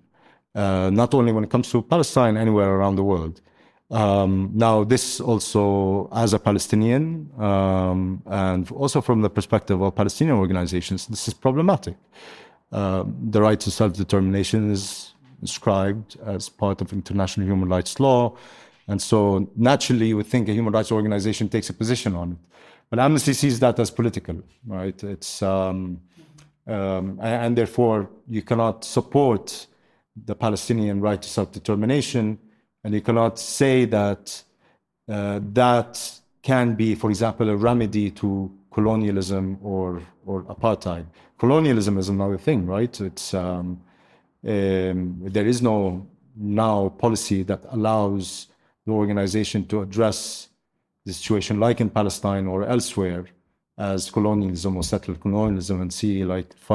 not only when it comes to Palestine, anywhere around the world. Now, this also, as a Palestinian, and also from the perspective of Palestinian organizations, this is problematic. The right to self-determination is inscribed as part of international human rights law. And so naturally, you would think a human rights organization takes a position on it. But Amnesty sees that as political, right? And therefore, you cannot support the Palestinian right to self-determination, and you cannot say that that can be, for example, a remedy to colonialism or apartheid. Colonialism is another thing, right? There is no now policy that allows the organization to address the situation like in Palestine or elsewhere as colonialism or settled colonialism and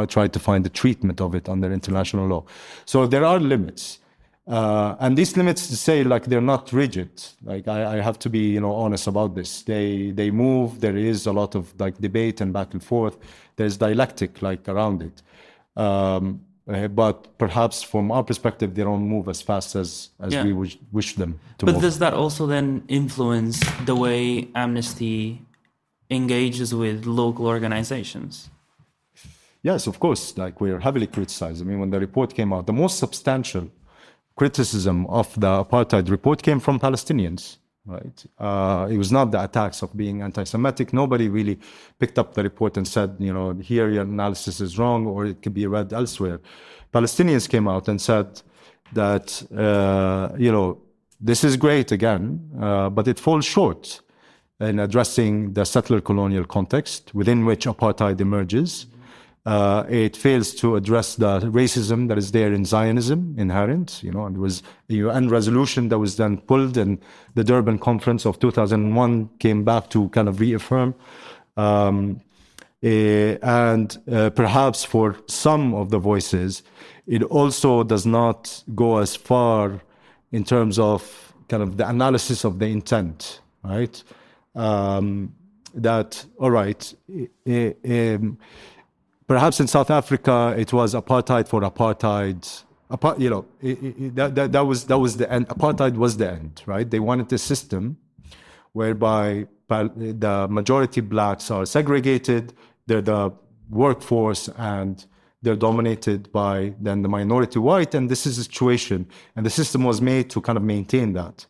try to find the treatment of it under international law. So there are limits. And these limits, to say, they're not rigid. I have to be, honest about this. They move. There is a lot of debate and back and forth. There's dialectic around it. But perhaps from our perspective, they don't move as fast as we wish them to move. But does that also then influence the way Amnesty engages with local organizations? Yes, of course. We're heavily criticized. I mean, when the report came out, the most substantial criticism of the apartheid report came from Palestinians, right? It was not the attacks of being anti-Semitic. Nobody really picked up the report and said, here your analysis is wrong, or it could be read elsewhere. Palestinians came out and said that, this is great again, but it falls short in addressing the settler colonial context within which apartheid emerges. It fails to address the racism that is there in Zionism inherent. And there was a UN resolution that was then pulled, and the Durban Conference of 2001 came back to kind of reaffirm. And perhaps for some of the voices, it also does not go as far in terms of kind of the analysis of the intent, right? That, all right, perhaps in South Africa, it was apartheid for apartheid. That was the end. Apartheid was the end, right? They wanted a system whereby the majority blacks are segregated, they're the workforce, and they're dominated by then the minority white, and this is a situation. And the system was made to kind of maintain that.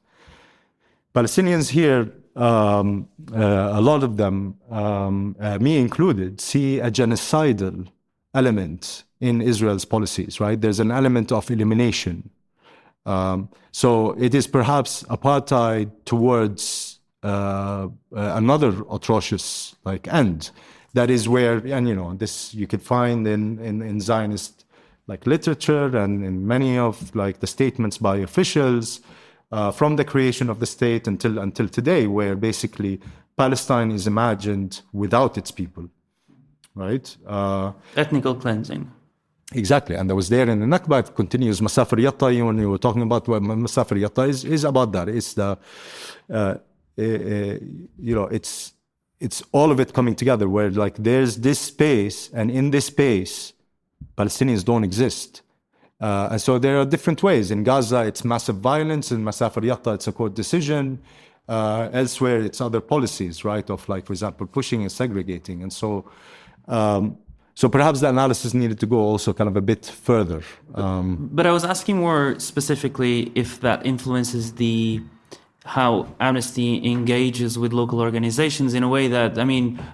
Palestinians here, a lot of them, me included, see a genocidal element in Israel's policies, right? There's an element of elimination. So it is perhaps apartheid towards another atrocious end. That is where, and this you could find in Zionist literature and in many of the statements by officials, from the creation of the state until today, where basically Palestine is imagined without its people, right? Ethnical cleansing. Exactly, and that was there in the Nakba. It continues. Masafer Yatta, when you were talking about what Masafer Yatta is about that. It's the, it's all of it coming together, where there's this space, and in this space, Palestinians don't exist. And so there are different ways. In Gaza, it's massive violence. In Masafer Yatta, it's a court decision. Elsewhere, it's other policies, right? Of for example, pushing and segregating. And so, so perhaps the analysis needed to go also kind of a bit further. But I was asking more specifically if that influences how Amnesty engages with local organizations in a way that,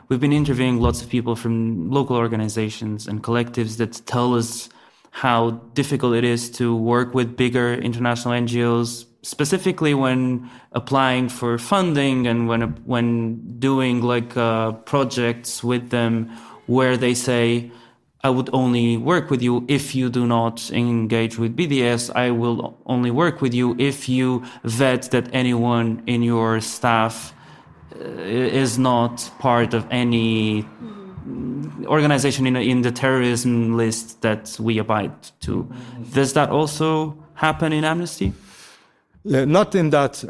we've been interviewing lots of people from local organizations and collectives that tell us how difficult it is to work with bigger international NGOs, specifically when applying for funding and when doing projects with them where they say, I would only work with you if you do not engage with BDS. I will only work with you if you vet that anyone in your staff is not part of any organization in the terrorism list that we abide to. Does that also happen in Amnesty? Not in that.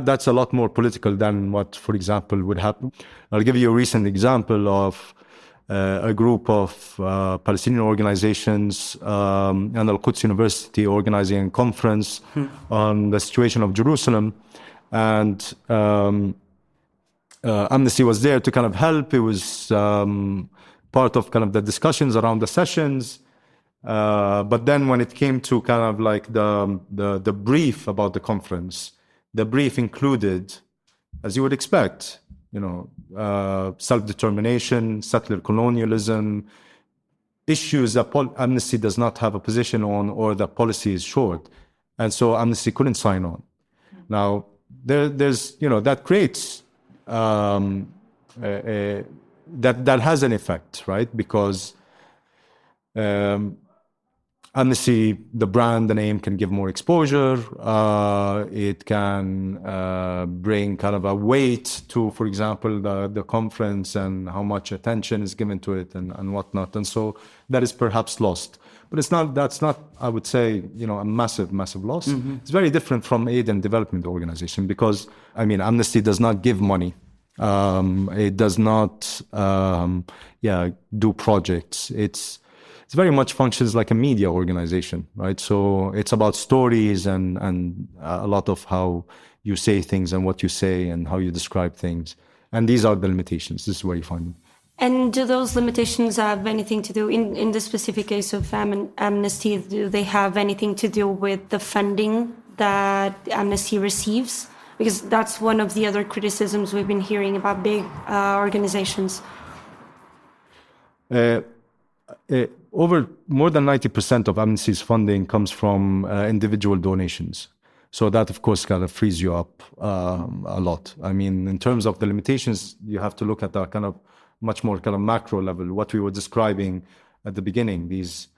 That's a lot more political than what, for example, would happen. I'll give you a recent example of a group of Palestinian organizations and Al-Quds University organizing a conference on the situation of Jerusalem. And Amnesty was there to kind of help. It was part of kind of the discussions around the sessions. But then when it came to kind of the brief about the conference, the brief included, as you would expect, self-determination, settler colonialism, issues that Amnesty does not have a position on or the policy is short. And so Amnesty couldn't sign on. Now, there's, that creates, that has an effect, right? Because Amnesty, the brand, the name can give more exposure. It can bring kind of a weight to, for example, the conference and how much attention is given to it and whatnot. And so that is perhaps lost. But that's not, I would say, a massive, massive loss. Mm-hmm. It's very different from aid and development organization because, Amnesty does not give money. It does not, do projects. It very much functions like a media organization, right? So it's about stories and a lot of how you say things and what you say and how you describe things. And these are the limitations. This is where you find them. And do those limitations have anything to do, in the specific case of Amnesty, do they have anything to do with the funding that Amnesty receives? Because that's one of the other criticisms we've been hearing about big organizations. Over more than 90% of Amnesty's funding comes from individual donations. So that, of course, kind of frees you up a lot. In terms of the limitations, you have to look at the kind of much more kind of macro level, what we were describing at the beginning, these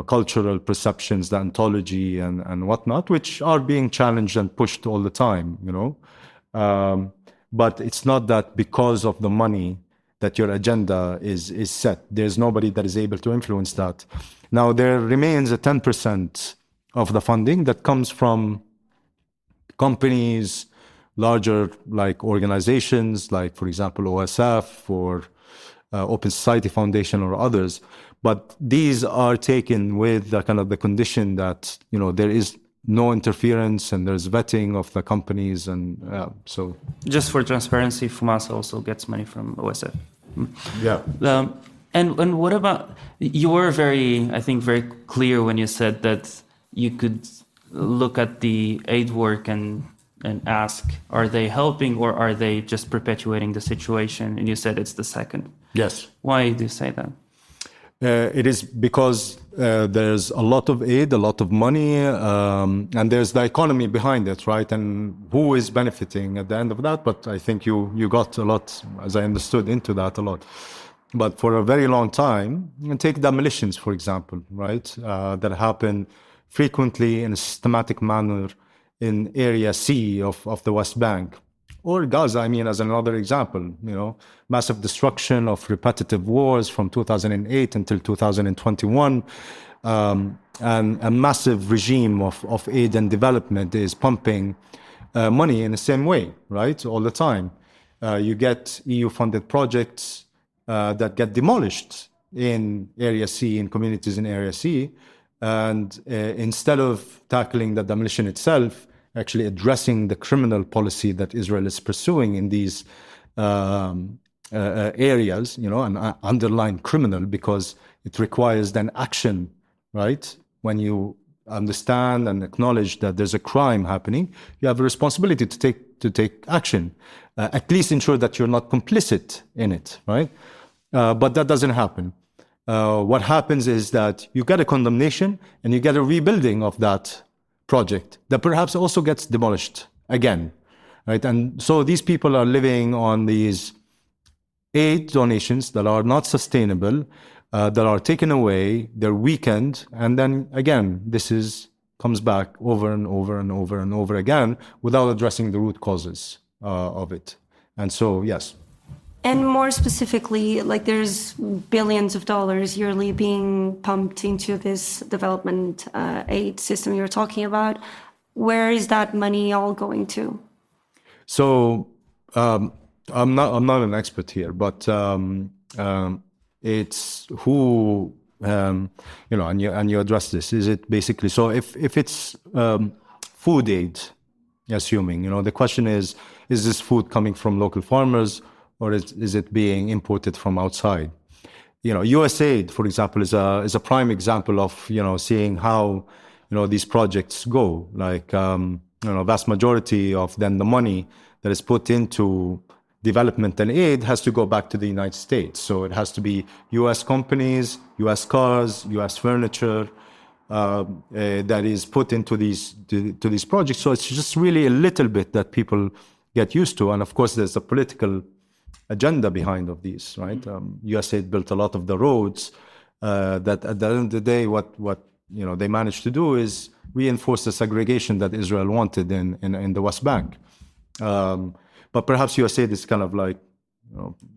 cultural perceptions, the ontology and whatnot, which are being challenged and pushed all the time, But it's not that because of the money that your agenda is set. There's nobody that is able to influence that. Now, there remains a 10% of the funding that comes from companies, larger like organizations, like, for example, OSF or Open Society Foundation or others. But these are taken with the kind of the condition that, there is no interference and there's vetting of the companies. And so. Just for transparency, FUMASA also gets money from OSF. Yeah. And what about, you were very clear when you said that you could look at the aid work and ask, are they helping or are they just perpetuating the situation? And you said it's the second. Yes. Why do you say that? It is because there's a lot of aid, a lot of money, and there's the economy behind it, right? And who is benefiting at the end of that? But I think you got a lot, as I understood, into that a lot. But for a very long time, take demolitions, for example, right? That happen frequently in a systematic manner in Area C of the West Bank. Or Gaza, as another example, massive destruction of repetitive wars from 2008 until 2021. And a massive regime of aid and development is pumping money in the same way, right? All the time. You get EU-funded projects that get demolished in Area C, in communities in Area C. And instead of tackling the demolition itself, actually addressing the criminal policy that Israel is pursuing in these areas, and underline criminal because it requires then action, right? When you understand and acknowledge that there's a crime happening, you have a responsibility to take action, at least ensure that you're not complicit in it, right? But that doesn't happen. What happens is that you get a condemnation and you get a rebuilding of that project that perhaps also gets demolished again, right? And so these people are living on these aid donations that are not sustainable, that are taken away, they're weakened, and then again, comes back over and over and over and over again without addressing the root causes of it. And so, yes. And more specifically, there's billions of dollars yearly being pumped into this development aid system you're talking about. Where is that money all going to? So I'm not an expert here, but it's who and you address this. Is it basically so? If it's food aid, assuming the question is this food coming from local farmers? Or is it being imported from outside? USAID, for example, is a prime example of seeing how these projects go. Like vast majority of then the money that is put into development and aid has to go back to the United States. So it has to be U.S. companies, U.S. cars, U.S. furniture that is put into these projects. So it's just really a little bit that people get used to. And of course, there's a political agenda behind of these, right? USAID built a lot of the roads that at the end of the day, what they managed to do is reinforce the segregation that Israel wanted in the West Bank. But perhaps USAID is kind of like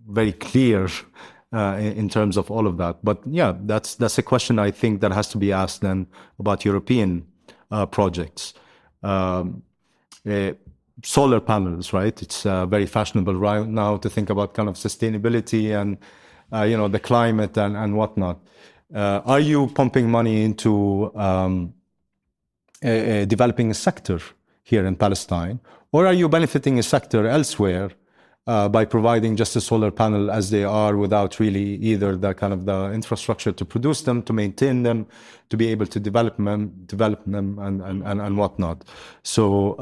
very clear in terms of all of that. But yeah, that's a question I think that has to be asked then about European projects. Solar panels, right? It's very fashionable right now to think about kind of sustainability and the climate and whatnot. Are you pumping money into developing a sector here in Palestine, or are you benefiting a sector elsewhere by providing just a solar panel as they are, without really either the kind of the infrastructure to produce them, to maintain them, to be able to develop them and whatnot? So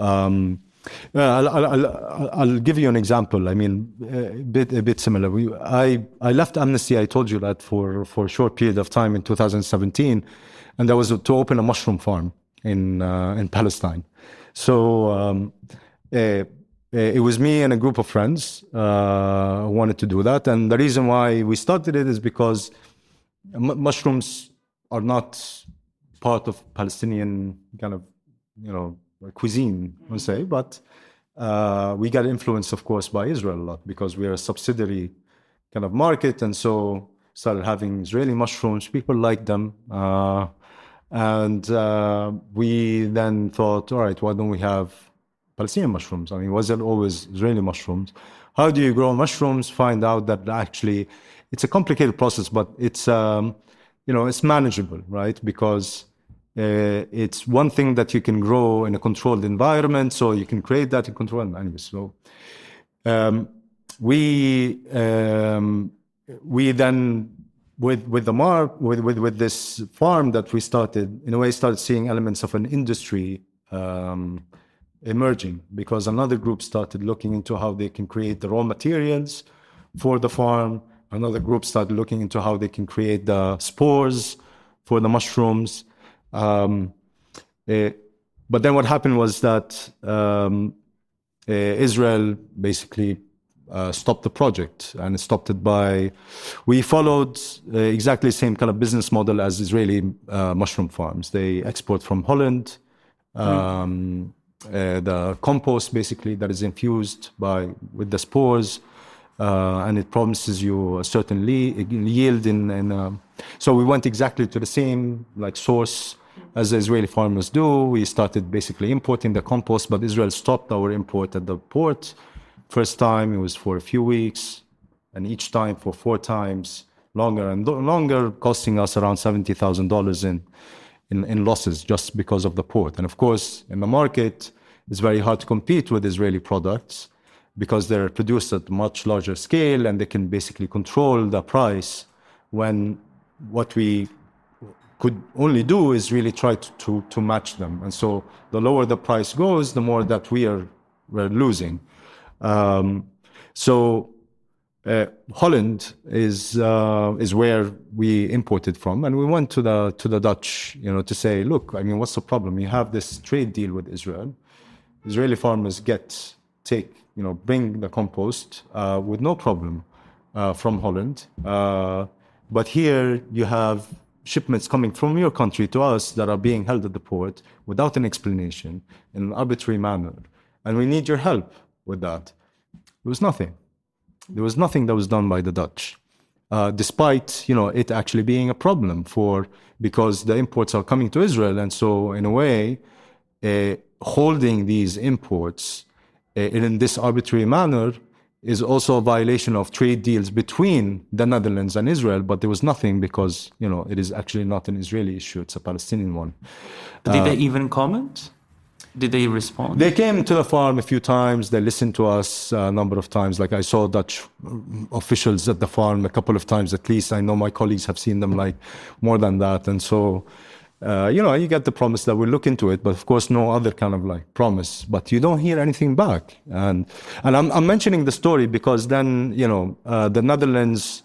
I'll give you an example. I mean, a bit similar. I left Amnesty, I told you that, for a short period of time in 2017, and that was to open a mushroom farm in Palestine. So it was me and a group of friends who wanted to do that. And the reason why we started it is because mushrooms are not part of Palestinian kind of, cuisine, I would say. But we got influenced, of course, by Israel a lot, because we are a subsidiary kind of market. And so started having Israeli mushrooms. People liked them. And we then thought, all right, why don't we have Palestinian mushrooms? I mean, was it always Israeli mushrooms? How do you grow mushrooms? Find out that actually it's a complicated process, but it's it's manageable, right? Because it's one thing that you can grow in a controlled environment, so you can create that in controlled environment. So we then with this farm that we started, in a way, started seeing elements of an industry emerging, because another group started looking into how they can create the raw materials for the farm. Another group started looking into how they can create the spores for the mushrooms. But then what happened was that Israel basically stopped the project, and it stopped it by, we followed exactly the same kind of business model as Israeli mushroom farms. They export from Holland, the compost basically that is infused with the spores, and it promises you a certain yield so we went exactly to the same source as the Israeli farmers do. We started basically importing the compost, but Israel stopped our import at the port. First time it was for a few weeks, and each time for 4 times longer and longer, costing us around $70,000 in losses just because of the port. And of course, in the market, it's very hard to compete with Israeli products because they're produced at a much larger scale, and they can basically control the price, when what we could only do is really try to match them. And so the lower the price goes, the more that we're losing. Holland is where we imported from, and we went to the Dutch, to say, look, I mean, what's the problem? You have this trade deal with Israel. Israeli farmers bring the compost with no problem from Holland, but here you have shipments coming from your country to us that are being held at the port without an explanation, in an arbitrary manner, and we need your help with that. There was nothing. There was nothing that was done by the Dutch, despite it actually being a problem because the imports are coming to Israel, and so in a way, holding these imports in this arbitrary manner is also a violation of trade deals between the Netherlands and Israel. But there was nothing, because it is actually not an Israeli issue; it's a Palestinian one. Did they even comment? Did they respond? They came to the farm a few times. They listened to us a number of times. I saw Dutch officials at the farm a couple of times at least. I know my colleagues have seen them more than that. And so You get the promise that we'll look into it, but of course, no other kind of like promise. But you don't hear anything back. And I'm mentioning the story because then, the Netherlands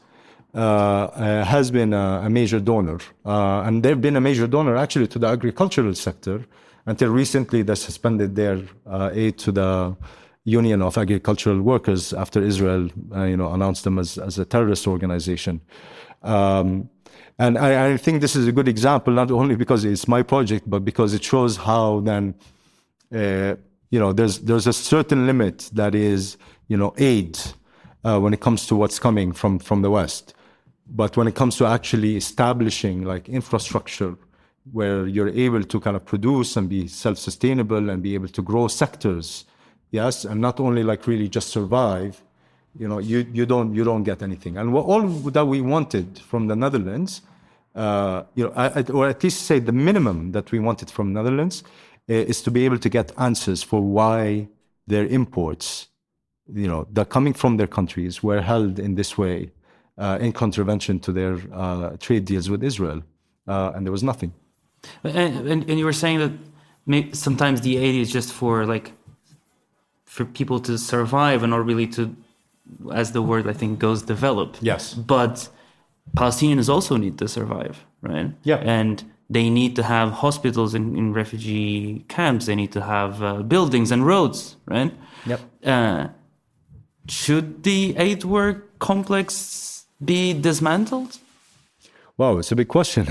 has been a major donor, and they've been a major donor actually to the agricultural sector until recently. They suspended their aid to the Union of Agricultural Workers after Israel, announced them as a terrorist organization. And I think this is a good example, not only because it's my project, but because it shows how then, there's a certain limit that is, aid when it comes to what's coming from the West. But when it comes to actually establishing like infrastructure where you're able to kind of produce and be self-sustainable and be able to grow sectors, yes, and not only like really just survive, you don't get anything. And all that we wanted from the Netherlands, or at least say the minimum that we wanted from Netherlands, is to be able to get answers for why their imports, that coming from their countries, were held in this way, in contravention to their trade deals with Israel, and there was nothing. And you were saying that sometimes the aid is just for people to survive and not really to, as the word I think goes, develop. Yes. But Palestinians also need to survive, right? Yeah. And they need to have hospitals in refugee camps. They need to have buildings and roads, right? Yep. Should the aid work complex be dismantled? Wow, it's a big question.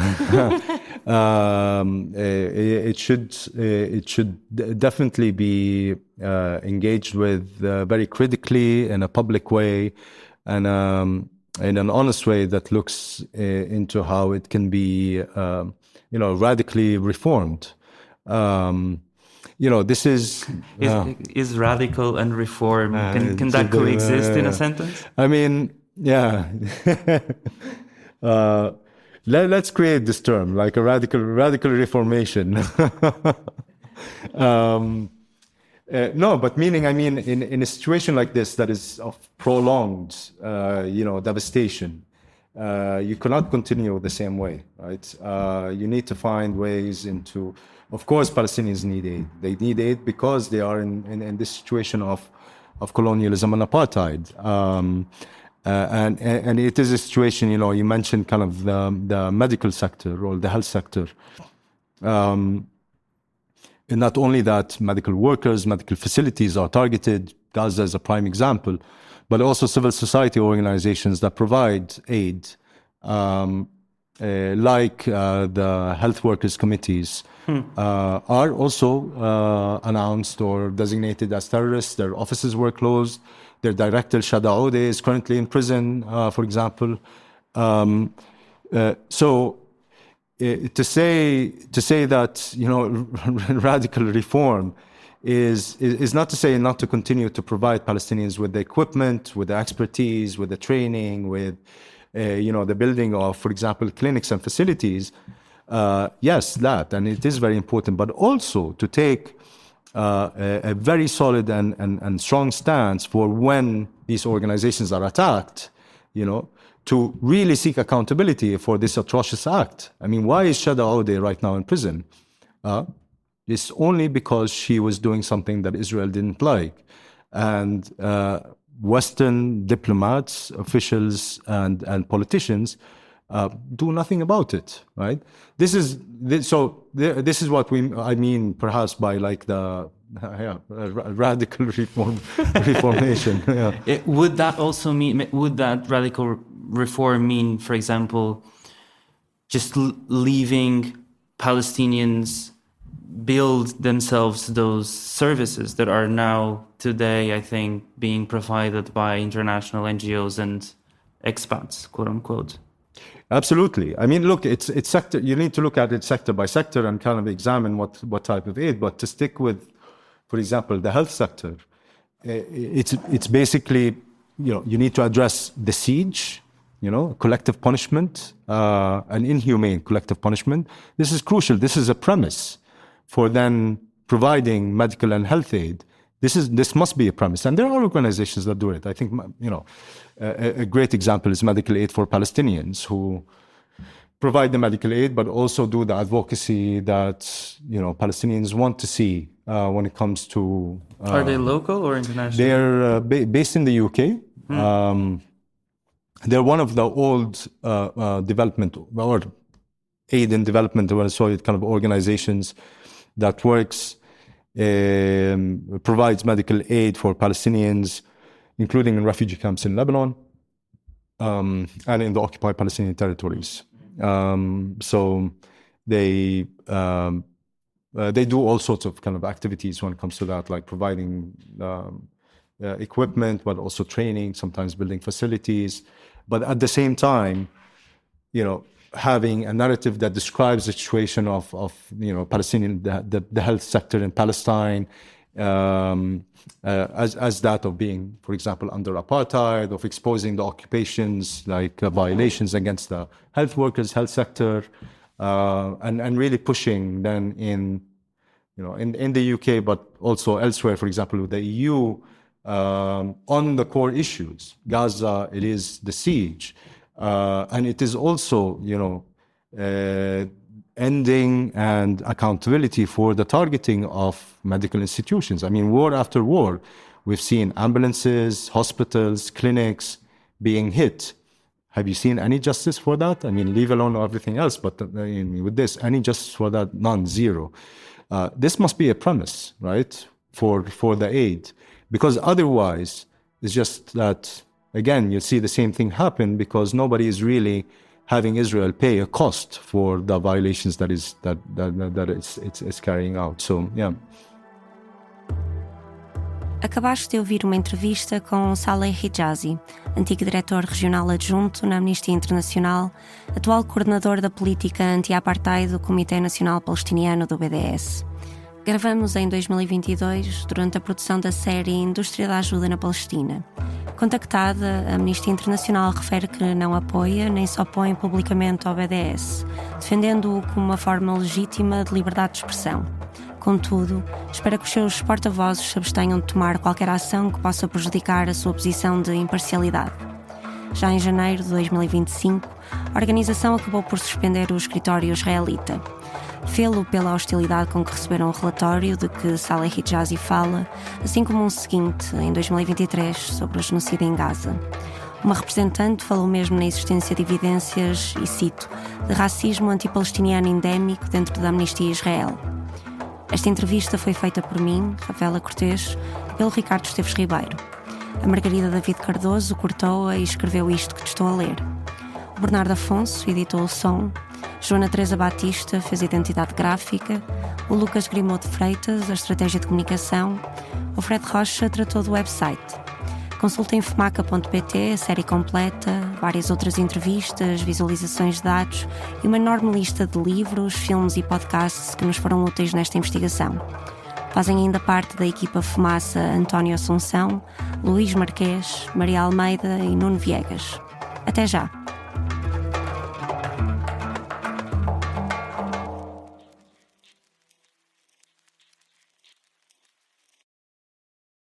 It should definitely be engaged with very critically in a public way, and in an honest way that looks into how it can be, radically reformed. This is radical and reform. Can that coexist in a sentence? I mean, yeah. Let's create this term, like a radical reformation. No, but meaning, I mean, in a situation like this that is of prolonged, devastation, you cannot continue the same way, right? You need to find ways into. Of course, Palestinians need aid. They need aid because they are in this situation of colonialism and apartheid. And it is a situation, you mentioned kind of the medical sector or the health sector. And not only that, medical workers, medical facilities are targeted. Gaza is a prime example, but also civil society organizations that provide aid, like the health workers committees, are also announced or designated as terrorists. Their offices were closed. Their director, Shada Oude, is currently in prison, for example. So to say that radical reform is not to say not to continue to provide Palestinians with the equipment, with the expertise, with the training, with the building of, for example, clinics and facilities. Yes, that, and it is very important, but also to take a very solid and strong stance for when these organizations are attacked, to really seek accountability for this atrocious act. I mean, why is Shada Oude right now in prison? It's only because she was doing something that Israel didn't like. And Western diplomats, officials, and politicians do nothing about it, right? This is what I mean, perhaps by like the radical reformation. Yeah. Would that radical reform mean, for example, just leaving Palestinians build themselves those services that are now today, I think, being provided by international NGOs and expats, quote unquote? Absolutely. I mean, look, it's sector. You need to look at it sector by sector and kind of examine what type of aid. But to stick with, for example, the health sector, it's basically, you need to address the siege, collective punishment, an inhumane collective punishment. This is crucial. This is a premise for then providing medical and health aid. This must be a premise, and there are organizations that do it. I think a great example is Medical Aid for Palestinians, who provide the medical aid, but also do the advocacy that Palestinians want to see when it comes to. Are they local or international? They're based in the UK. They're one of the old development or aid and development, kind of organizations that works, provides medical aid for Palestinians, including in refugee camps in Lebanon and in the occupied Palestinian territories. So they do all sorts of kind of activities when it comes to that, like providing equipment, but also training, sometimes building facilities. But at the same time, having a narrative that describes the situation of Palestinian, the health sector in Palestine, as that of being, for example, under apartheid, of exposing the occupations, like violations against the health workers, health sector, and really pushing then in the UK, but also elsewhere, for example, with the EU, on the core issues. Gaza, it is the siege. And it is also, ending and accountability for the targeting of medical institutions. I mean, war after war, we've seen ambulances, hospitals, clinics being hit. Have you seen any justice for that? I mean, leave alone everything else, but with this, any justice for that? None, zero. This must be a premise, right, for the aid, because otherwise it's just that, again, you see the same thing happen because nobody is really having Israel pay a cost for the violations that it's carrying out. So, yeah. Acabaste de ouvir uma entrevista com Saleh Hijazi, antigo diretor regional adjunto na Amnistia Internacional, atual coordenador da política anti-apartheid do Comité Nacional Palestiniano do BDS. Gravamos em 2022, durante a produção da série Indústria da Ajuda na Palestina. Contactada, a Amnistia Internacional refere que não apoia nem se opõe publicamente ao BDS, defendendo-o como uma forma legítima de liberdade de expressão. Contudo, espera que os seus porta-vozes se abstenham de tomar qualquer ação que possa prejudicar a sua posição de imparcialidade. Já em janeiro de 2025, a organização acabou por suspender o escritório israelita. Fê-lo pela hostilidade com que receberam o relatório de que Saleh Hijazi fala, assim como um seguinte, em 2023, sobre o genocídio em Gaza. Uma representante falou mesmo na existência de evidências, e cito, de racismo antipalestiniano endémico dentro da Amnistia Israel. Esta entrevista foi feita por mim, Rafaela Cortês, e pelo Ricardo Esteves Ribeiro. A Margarida David Cardoso cortou-a e escreveu isto que te estou a ler. O Bernardo Afonso editou o som, Joana Teresa Batista fez a identidade gráfica, o Lucas Grimou de Freitas a estratégia de comunicação, o Fred Rocha tratou do website. Consultem fmaca.pt a série completa, várias outras entrevistas, visualizações de dados e uma enorme lista de livros, filmes e podcasts que nos foram úteis nesta investigação. Fazem ainda parte da equipa Fumaça António Assunção, Luís Marquês, Maria Almeida e Nuno Viegas. Até já!